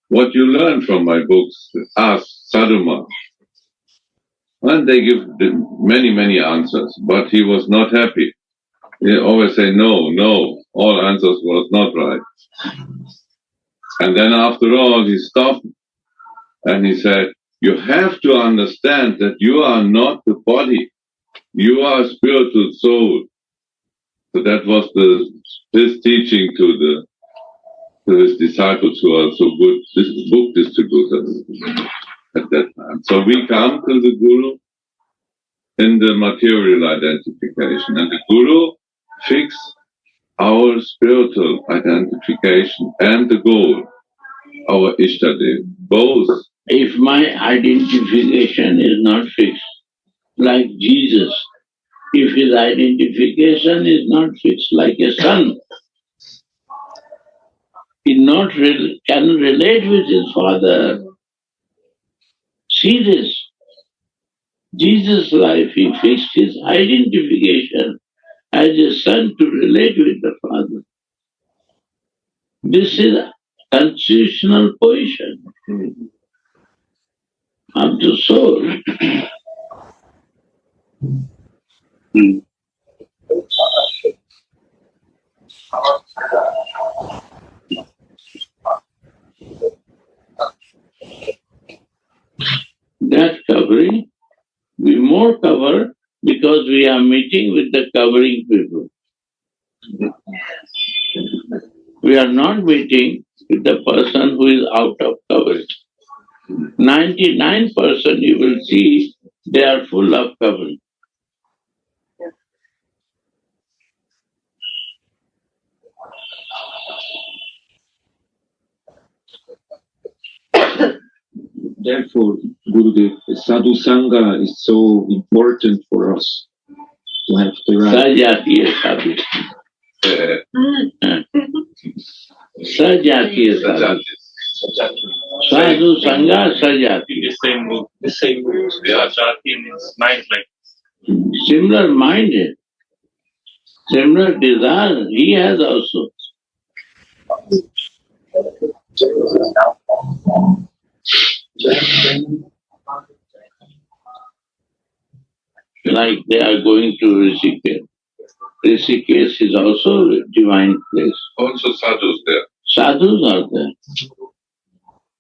what you learn from my books, ask Sadhu. And they give many, many answers, but he was not happy. He always say, no, all answers was not right. And then after all, he stopped and he said, you have to understand that you are not the body. You are a spiritual soul. So that was his teaching to his disciples who are so good book distributors at that time. So we come to the Guru in the material identification, and the Guru fix our spiritual identification and the goal, our Ishtadev, both. If my identification is not fixed, like Jesus, if his identification is not fixed like a son, he can relate with his father. See this. Jesus' life, he fixed his identification as a son to relate with the father. This is a constitutional position of the soul. That covering, we more cover because we are meeting with the covering people. We are not meeting with the person who is out of covering. 99% you will see they are full of covering. Therefore, Gurudev, Sadhu Sangha is so important for us Sajatiya sadhu. Sajatiya sadhu. Sadhu sangha sajatiya. The same moves. Yeah, Jati means mind like. Similar mind, similar desire, he has also. Like they are going to Rishikesh. Rishikesh is also a divine place. Also sadhus there. Sadhus are there.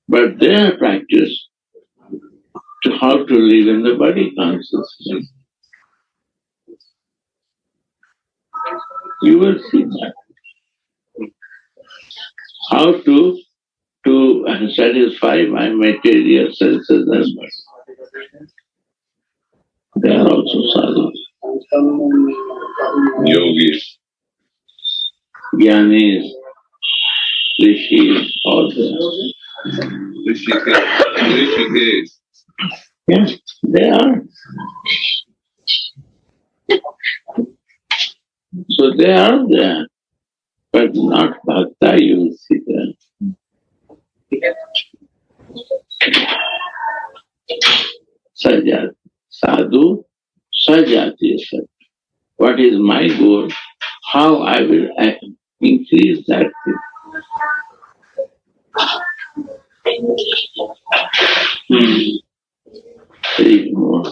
But their practice to how to live in the body consciousness. You will see that. How to satisfy my material senses and body. They are also sadhus. Yogis. Jnanis, rishis, all there. Rishikesh. Yes, they are. So they are there, but not bhakta, you will see there. Sajat, sadhu, sajati, sadhu. What is my goal? How I will increase that thing. Three more.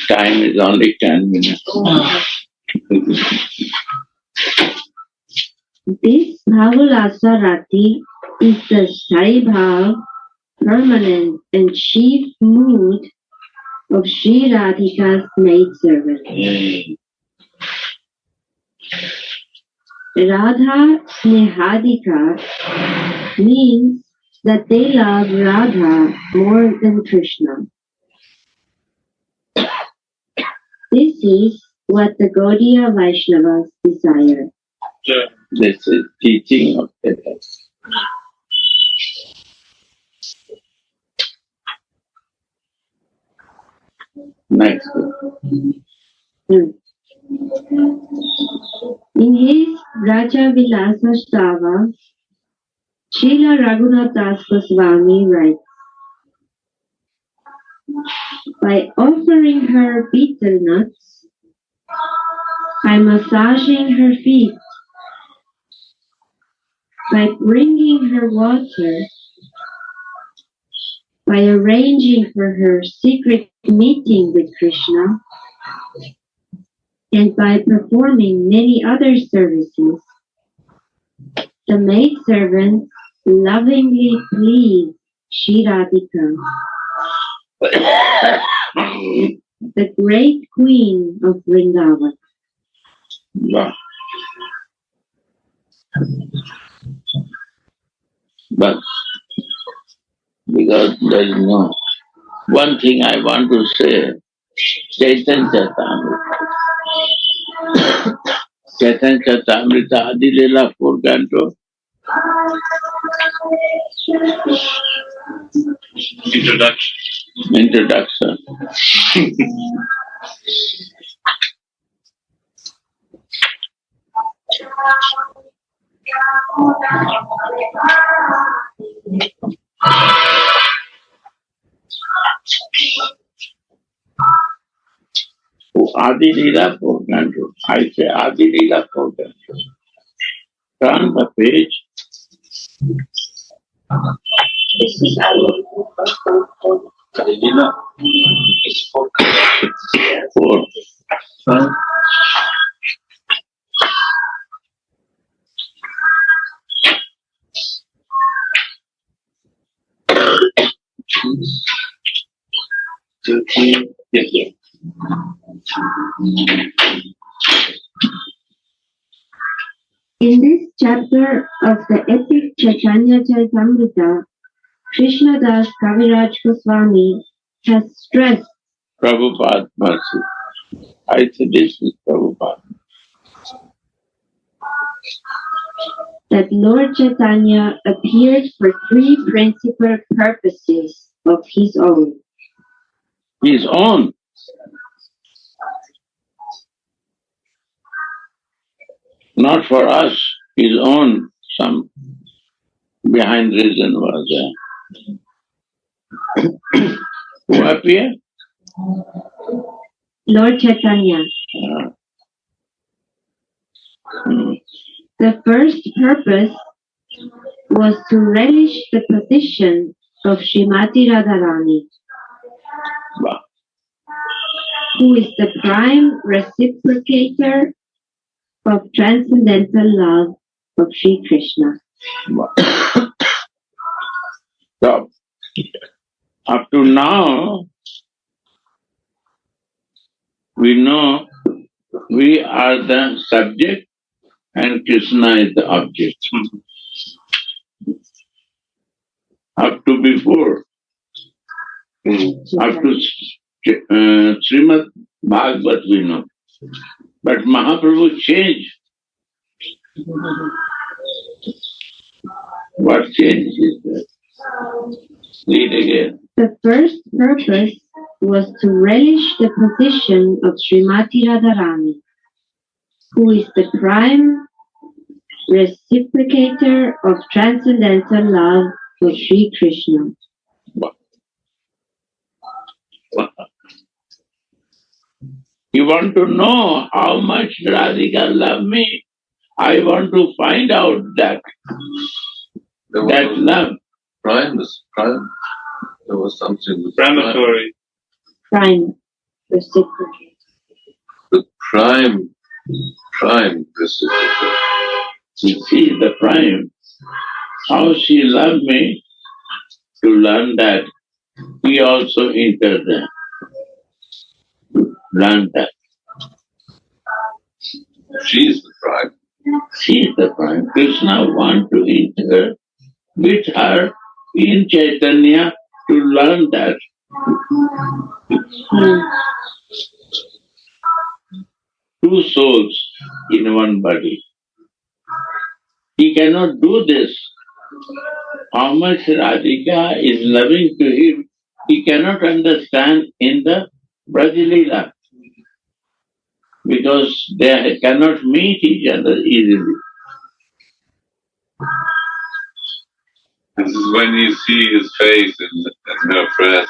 Time is only 10 minutes. This Bhavalasa Rati is the Sai Bhav, permanent and chief mood of Sri Radhika's maidservant. Radha Snehadika means that they love Radha more than Krishna. This is what the Gaudiya Vaishnavas desire. This is teaching of the Vedas. Next. In his Raja Vilasa Stava, Srila Raghunath Das Goswami writes, by offering her betel nuts, by massaging her feet, by bringing her water, by arranging for her secret meeting with Krishna, and by performing many other services, the maidservants lovingly please Shri Radhika, the great queen of Vrindavan. Wow. But because there is no one thing I want to say, Chaitanya Charitamrita. Chaitanya Charitamrita Adi Leela 4 canto. Introduction. Adi Leela 4 canto. I say Adi Leela 4 canto. Turn the page. Leela is 4 canto. 4. Yes. In this chapter of the epic Chaitanya Charitamrita, Krishnadas Kaviraj Goswami has stressed Prabhupada mercy. I say this is Prabhupada. that Lord Chaitanya appeared for 3 principal purposes of his own. His own. not for us, his own, some behind reason was there. Who appeared? Lord Chaitanya. The first purpose was to relish the position of Srimati Radharani, who is the prime reciprocator of transcendental love of Sri Krishna. So, up to now, we know we are the subject and Krishna is the object. Up to before, up to Srimad Bhagavad we know. But Mahaprabhu changed. What change is that? Read again. The first purpose was to relish the position of Srimati Radharani, who is the prime reciprocator of transcendental love of Sri Krishna. You want to know how much Radhika love me? I want to find out that love. Prime. There was something with Preparatory. Prime reciprocator. the prime reciprocator. You see the prime, how she loved me, to learn that he also entered there. Learn that. She is the prime. She is the prime. Krishna want to enter with her in Chaitanya to learn that. Two souls in one body. He cannot do this. How much Radhika is loving to him, he cannot understand in the Brajalila. Because they cannot meet each other easily. This is when you see his face in her breast.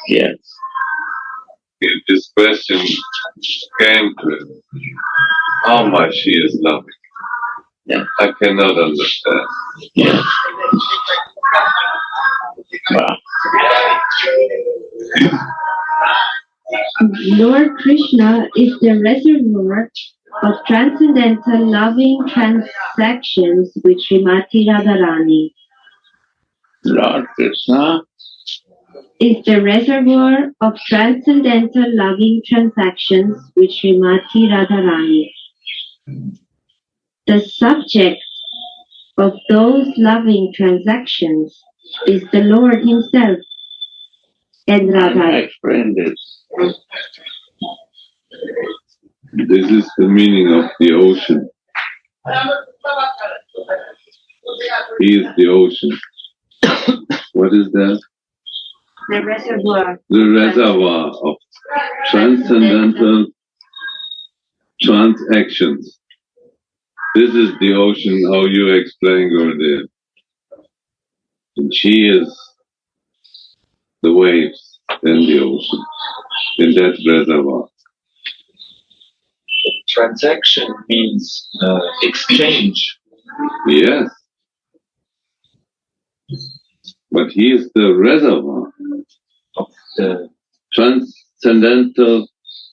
Yes. This question came to him. How much she is loving. Yeah. I cannot understand. Yes. Wow. Lord Krishna is the reservoir of transcendental loving transactions with Srimati Radharani. Lord Krishna Is the reservoir of transcendental loving transactions with Srimati Radharani. The subject of those loving transactions is the Lord himself and I Radha. explained this. This is the meaning of the ocean. He is the ocean. What is that? The reservoir. The reservoir of transcendental transactions. This is the ocean, how you explain Gurudev. And she is the waves in the ocean, in that reservoir. Transaction means exchange. Yes. But he is the reservoir Of the transcendental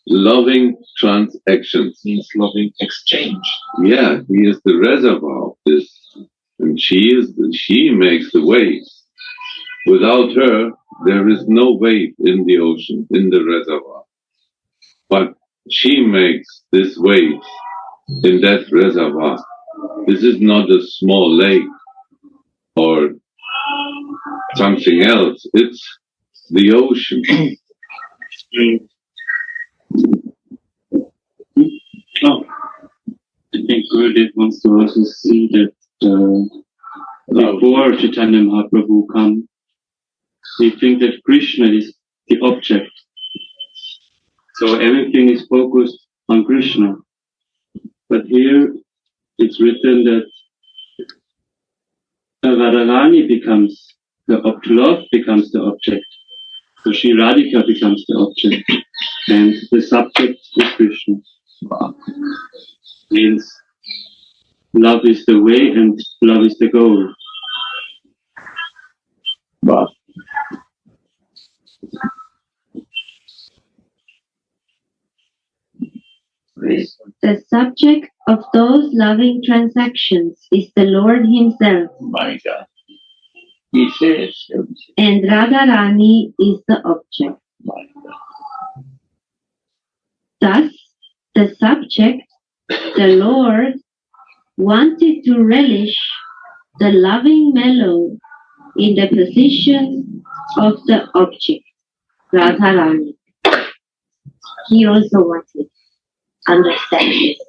loving transactions. means loving exchange. Yeah, he is the reservoir of this. And she makes the waves. Without her, there is no wave in the ocean, in the reservoir. But she makes this wave in that reservoir. This is not a small lake or something else. It's the ocean. Oh, I think Gurudev wants to also see that before Chaitanya Mahaprabhu comes, we think that Krishna is the object. So everything is focused on Krishna. But here it's written that Radharani becomes love becomes the object. So Sri Radhika becomes the object, and the subject is Krishna. Means love is the way and love is the goal. Wow. The subject of those loving transactions is the Lord Himself. My God. He says, And Radharani is the object. my God. Thus, the subject, the Lord, wanted to relish the loving mellow in the position of the object, Radharani. He also wanted to understand this.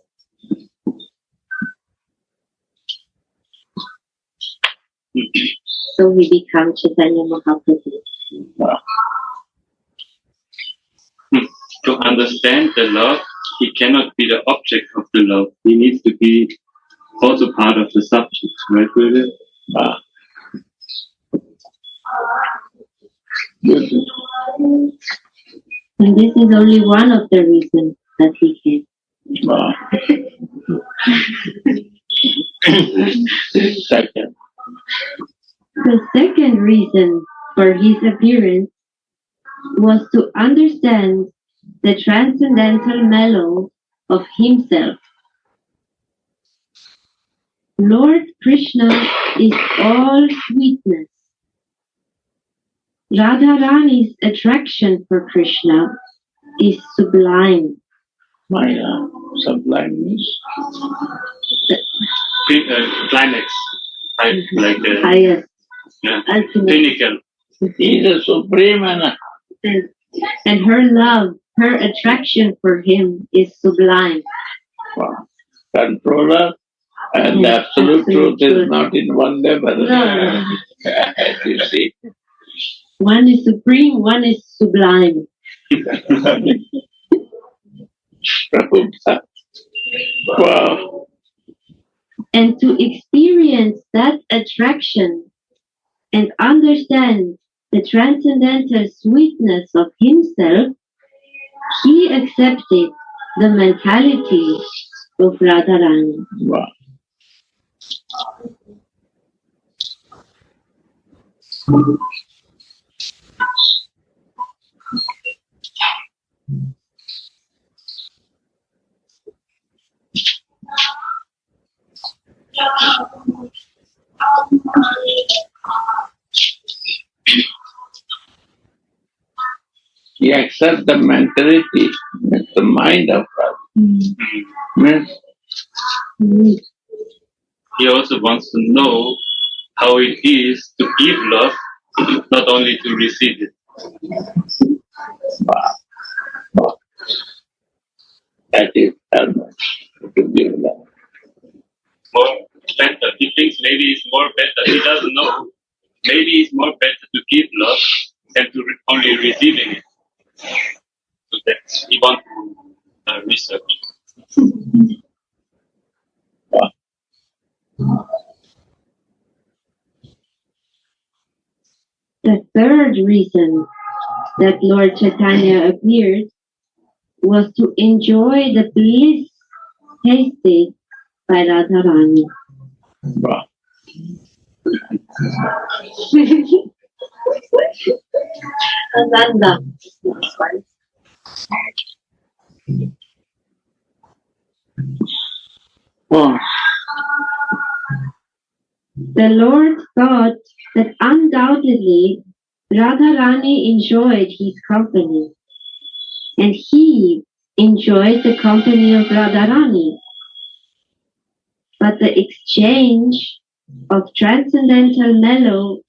So he becomes Chaitanya Mahaprabhu. To understand the love, he cannot be the object of the love. He needs to be also part of the subject, right, Gurudev? And this is only one of the reasons that he came. Second. The second reason for his appearance was to understand the transcendental mellow of himself. Lord Krishna is all sweetness. Radharani's attraction for Krishna is sublime. My sublime means Climax. Like the Highest, ultimate. pinnacle. he is a supreme and And her love, her attraction for him is sublime. controller, and the absolute truth is not in one level. No. You see. One is supreme, one is sublime. Prabhupada. Wow. And to experience that attraction and understand the transcendental sweetness of himself, he accepted the mentality of Radharani. Wow. He accepts the mentality, the mind of God. Means He also wants to know how it is to give love, not only to receive it. that is dharma, to give love. More better. He thinks maybe it's more better. He doesn't know. Maybe it's more better to give love than to only receiving it. So that's he wants to research. The third reason that Lord Chaitanya appeared was to enjoy the bliss tasted by Radharani. Wow. Ananda. Oh, The Lord thought that undoubtedly Radharani enjoyed his company, and he enjoyed the company of Radharani. But the exchange of transcendental mellow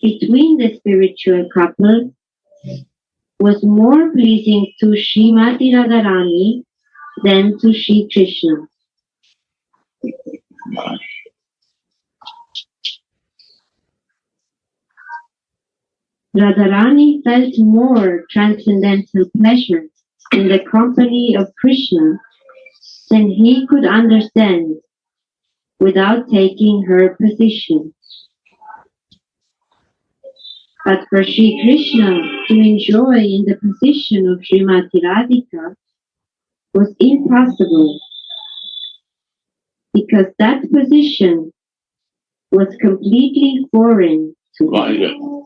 between the spiritual couple was more pleasing to Srimati Radharani than to Sri Krishna. Radharani felt more transcendental pleasure in the company of Krishna than he could understand, without taking her position. But for Sri Krishna to enjoy in the position of Srimati Radhika was impossible, because that position was completely foreign to him.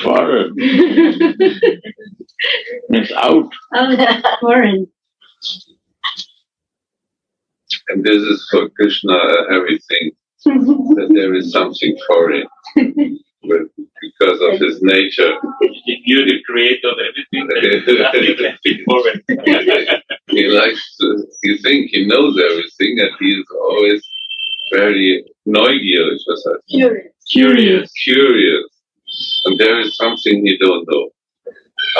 Foreign. It's out. Foreign. And this is for Krishna everything, that there is something foreign. But because of his nature. If you're the creator of everything, then nothing can fit forward. He likes to, you think he knows everything, and he is always very neugierig. Curious. Curious. And there is something he don't know.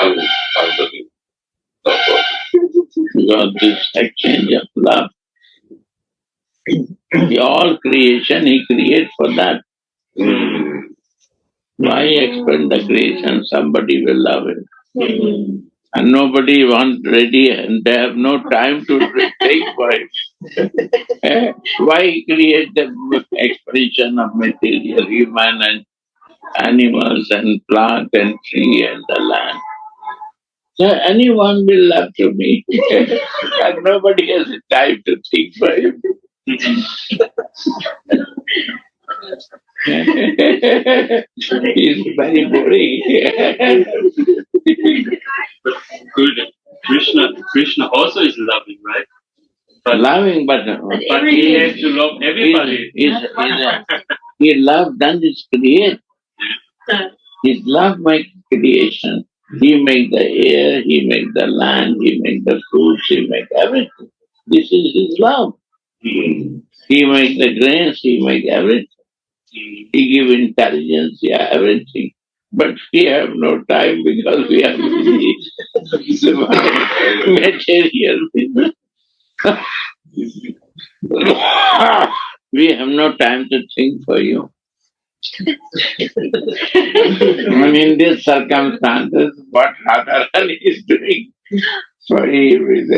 Unbelievable. Not possible. Because this exchange of love, all creation he creates for that. Why expand the creation? Somebody will love it. And nobody wants ready, and they have no time to take for it. Why create the expression of material, human and animals and plant and tree and the land? So anyone will love to me. And nobody has the time to think for him. He's very boring. But good. Krishna also is loving, right? But Loving, but he has to love everybody. He love done is create. His love makes creation. He make the air, he make the land, he make the fruits, he make everything. This is his love. He make the grains, he make everything. He give intelligence, yeah, everything. But we have no time because we are material. We have no time to think for you. And in these circumstances, what Radharani is doing for him is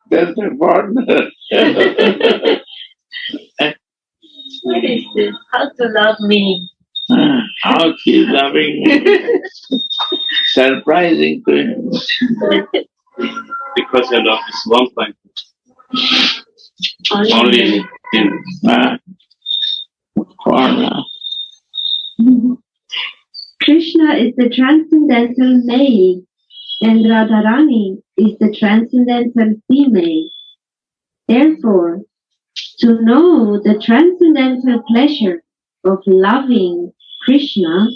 that's a partner. What is this? How to love me? How she's loving me. Surprising to him. Because your love is one point. Only in Corner. Krishna is the transcendental male, and Radharani is the transcendental female. Therefore, to know the transcendental pleasure of loving Krishna,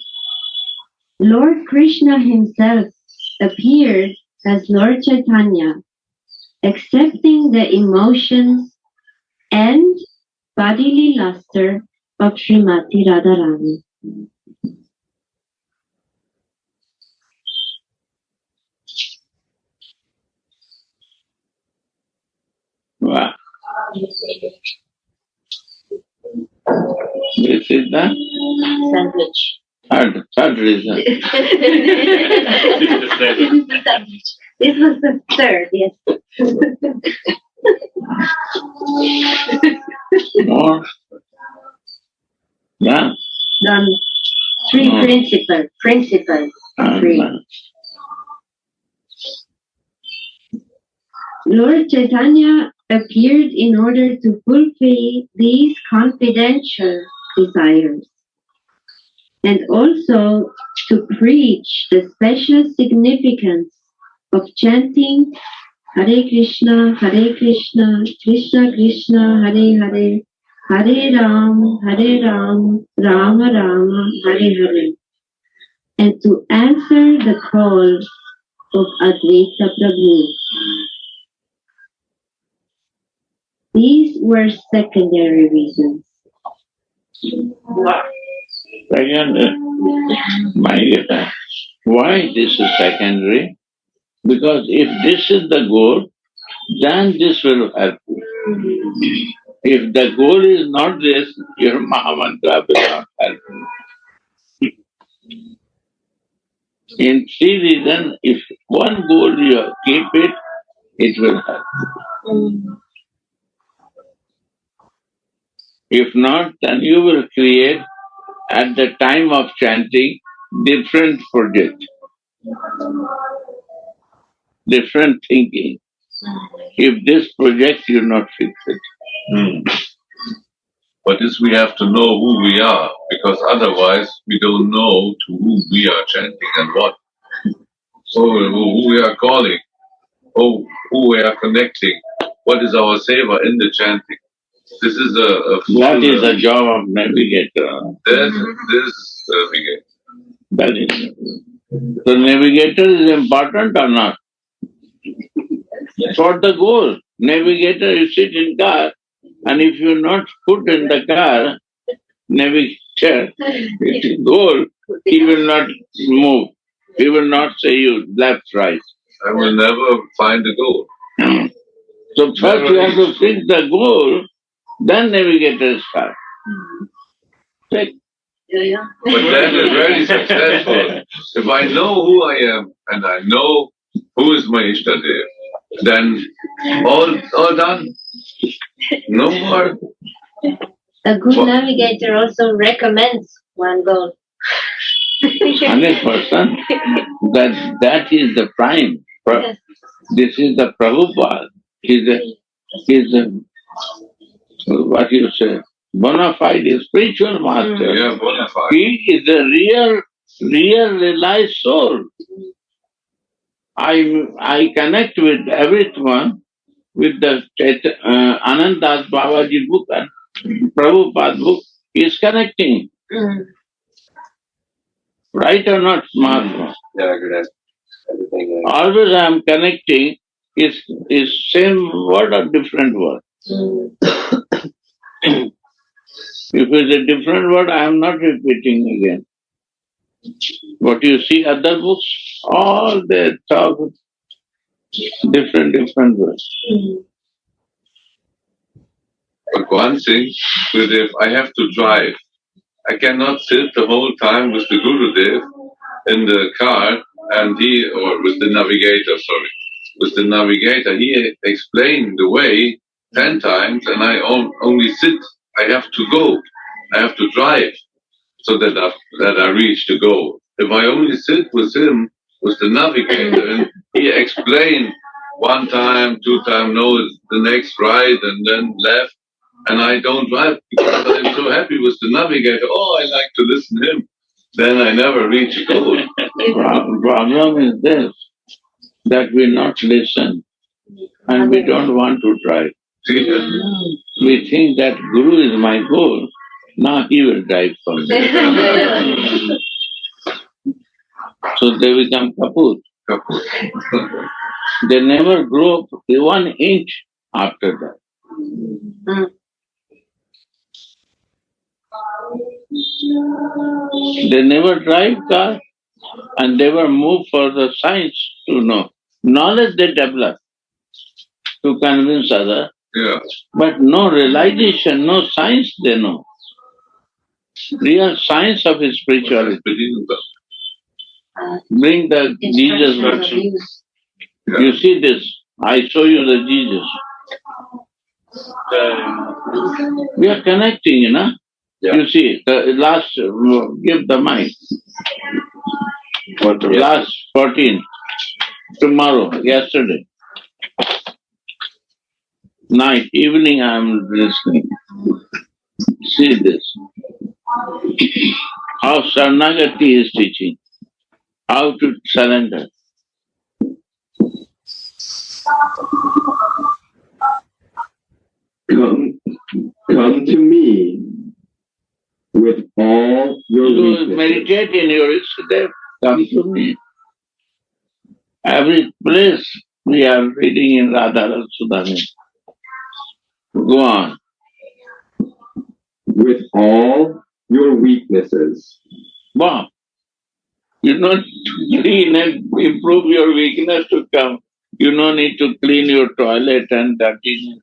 Lord Krishna himself appeared as Lord Chaitanya, accepting the emotions and bodily luster of Srimati Radharani. Wow. This is the Sandwich. third reason. This was the third, yes. More. Yeah. Done. Three principles. Three. Lord Chaitanya appeared in order to fulfill these confidential desires, and also to preach the special significance of chanting Hare Krishna, Krishna Krishna, Hare Hare, Hare Ram, Rama Rama, Hare Hare, and to answer the call of Advaita Prabhu. These were secondary reasons. Why this is secondary? Because if this is the goal, then this will help you. If the goal is not this, your Mahamantra will not help you. In three reasons, if one goal you keep it will help you. If not, then you will create at the time of chanting different project, different thinking. If this project you not fix it. But this we have to know who we are, because otherwise we don't know to whom we are chanting and what. Who we are calling, who we are connecting, what is our seva in the chanting. This is That is the job of navigator. This navigator. That is. So navigator is important or not? For the goal. Navigator, you sit in car, and if you not put in the car, navigator, it is goal, he will not move. He will not say you left, right. I will never find the goal. So first you have to fix the goal, then navigator start. Check. But that is very successful. If I know who I am and I know who is my Ishtadev, then all done. No more. A good navigator also recommends one goal. 100%. That is the prime. Yes. This is the Prabhupada. He's a what you say, bona fide spiritual master. Yeah, bona fide. He is a real realized soul. I connect with everyone with the Anand Das Babaji book and Prabhupada book is connecting. Right or not, Mahatma? Yeah, good. Everything. Always I am connecting is same word or different word. If it's a different word, I am not repeating again. But you see other books, all they talk different words. But one thing, Gurudev, I have to drive. I cannot sit the whole time with the Gurudev in the car and with the navigator, he explained the way 10 times and I only sit. I have to go. I have to drive so that I reach the goal. If I only sit with him, with the navigator, and he explained 1 time, 2 times, no, the next right and then left, and I don't drive because I'm so happy with the navigator. Oh, I like to listen to him. Then I never reach a goal. Problem is this, that we not listen and we don't want to drive. We think that Guru is my goal, now he will drive for me. So they become kaput. They never grow 1 inch after that. They never drive car and never move for the science to know. Knowledge they develop to convince others, but no realization, no science they know. Real science of spirituality. Bring the Jesus virtue. You see this, I show you the Jesus. We are connecting, you know. Yeah. You see, the last, give the mic. Last 14, tomorrow, yesterday. Night, evening I am listening. See this. How Sarnagati is teaching. How to surrender. Come to me with all your weaknesses. Meditate in your Ishtadev. Come to me. Every place we are reading in Radha and Sudhanidhi. Go on. With all your weaknesses. Wow. You don't clean and improve your weakness to come. You don't need to clean your toilet and dirtiness.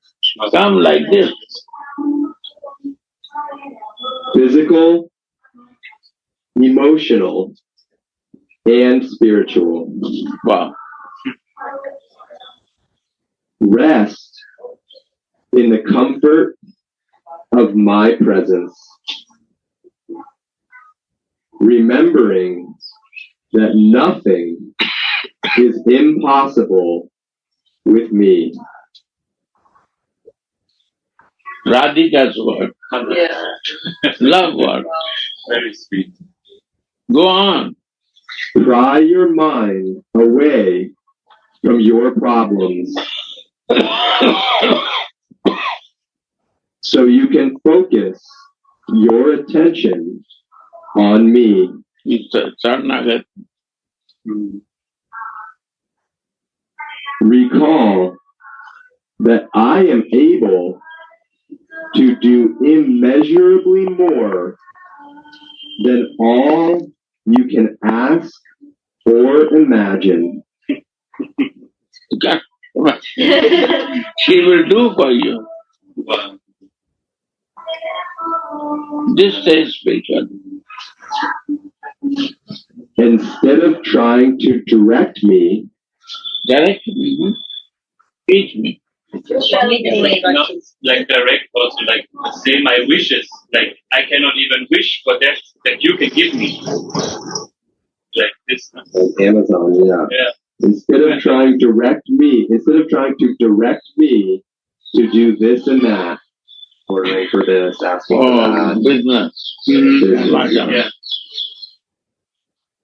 Come like this. Physical, emotional, and spiritual. Wow. Rest in the comfort of my presence, remembering that nothing is impossible with me. Radhika's word. Yeah. Love word. Very sweet. Go on. Pry your mind away from your problems so you can focus your attention on me. Recall that I am able to do immeasurably more than all you can ask or imagine. She will do for you. Wow. This says spiritual. Instead of trying to direct me, Direct me. Teach me. Show me the way. Not like direct, also like say my wishes. Like I cannot even wish for that you can give me. Like this. like Amazon, yeah. Yeah. Instead of trying to direct me to do this and that, ordering for this, asking for that. Business. Yeah.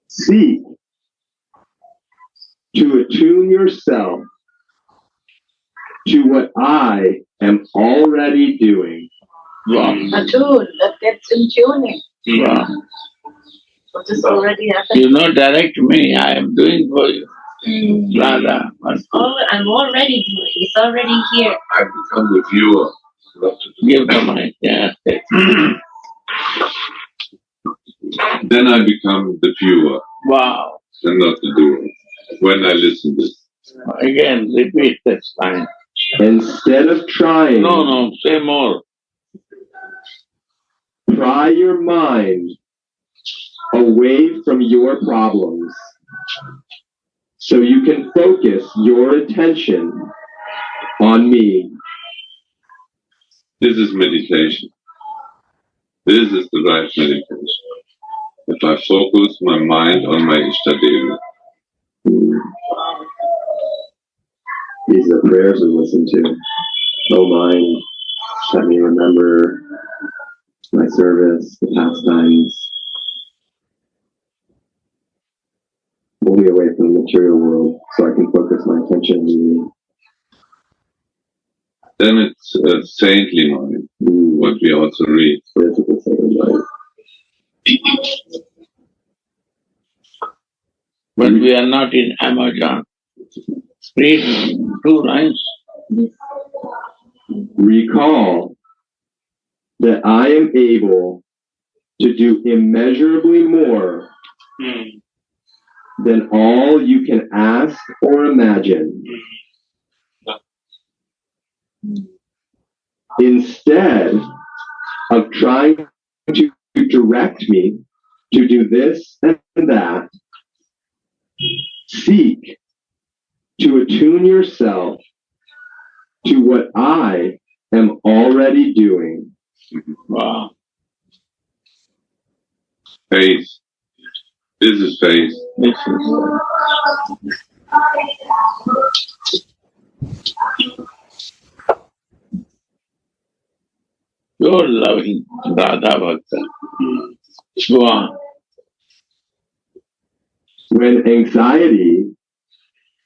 Seek to attune yourself to what I am already doing. A tool that gets in tuning. Wow. What is already happening. You know, direct me. I am doing for you. Radha. Oh, I'm already doing. It's already here. I become the viewer. Not to do. Give the mic. Yeah. Then I become the viewer Wow. and not the doer. When I listen to this. Again, repeat this line. Instead of trying, No, say more. pry your mind away from your problems so you can focus your attention on me. This is meditation. This is the right meditation. If I focus my mind on my Ishtadevi. These are the prayers we listen to. Oh mind, let me remember my service, the pastimes. Pull me away from the material world so I can focus my attention on you. Then it's a saintly mind, what we also read. This is the same life. But we are not in Amazon. Read 2 lines. Recall that I am able to do immeasurably more than all you can ask or imagine. Instead of trying to direct me to do this and that, seek to attune yourself to what I am already doing. Wow. Faith. This is faith. This is pure loving Radha Bhakta. Go on. When anxiety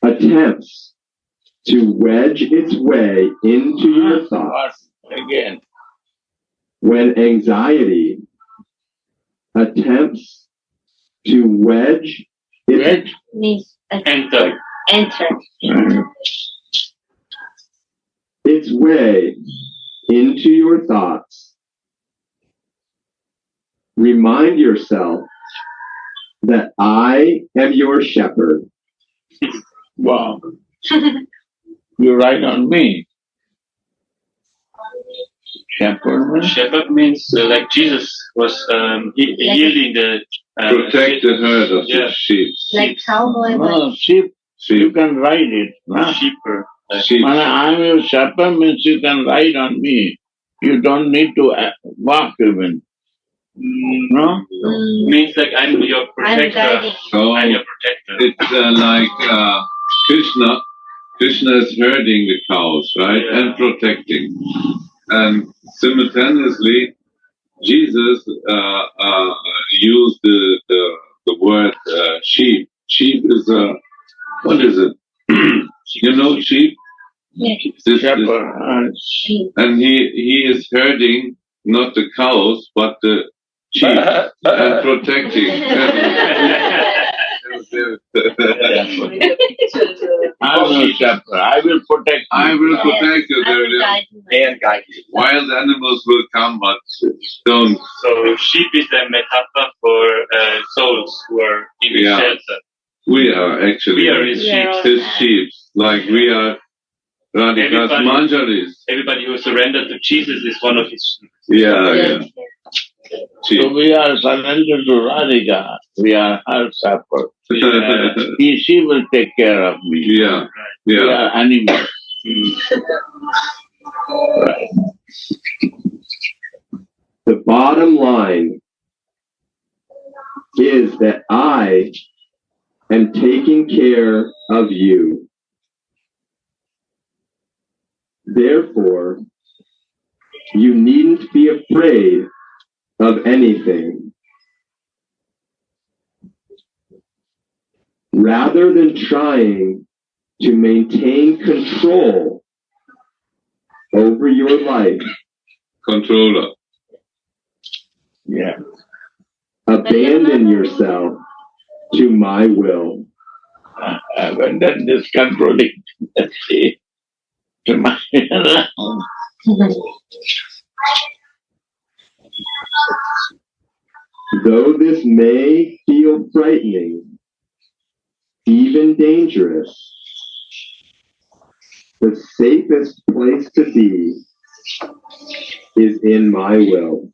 attempts to wedge its way into your thoughts, Again. when anxiety attempts to wedge its Means Enter. enter. its way into your thoughts, remind yourself that I am your shepherd. Wow. You write on me. Shepherd. Shepherd means like Jesus was healing the Protect the herd of Yeah. the sheep. Like cowboy, but No, sheep. You can ride it. No? sheeper. Sheep. I'm your shepherd means you can ride on me. You don't need to walk even. No? Means like I'm your I'm protector. guiding. So I'm your protector. it's like Krishna. Krishna is herding the cows, right, Yeah. and protecting. And simultaneously, Jesus used the word sheep. Sheep is what is it? You know sheep? Yeah. Shepherd. And he is herding not the cows but the sheep and protecting. I'm no shepherd. I will protect you. I will protect you. And guide you. Wild animals will come, but don't. So sheep is a metaphor for souls who are in the Yeah. shelter. We are actually We are his sheep. his sheep. Like we are Radhika's manjaris. Everybody who surrendered to Jesus is one of his sheep. Yeah. Sheep. So we are surrendered to Radhika. We are her shepherd. She will take care of me. Yeah. We are animals. Right. The bottom line is that I am taking care of you. Therefore, you needn't be afraid of anything. Rather than trying to maintain control over your life, Controller. Yeah. abandon yourself to my will. Abandon this controlling tendency to my Though this may feel frightening, even dangerous, the safest place to be is in my will.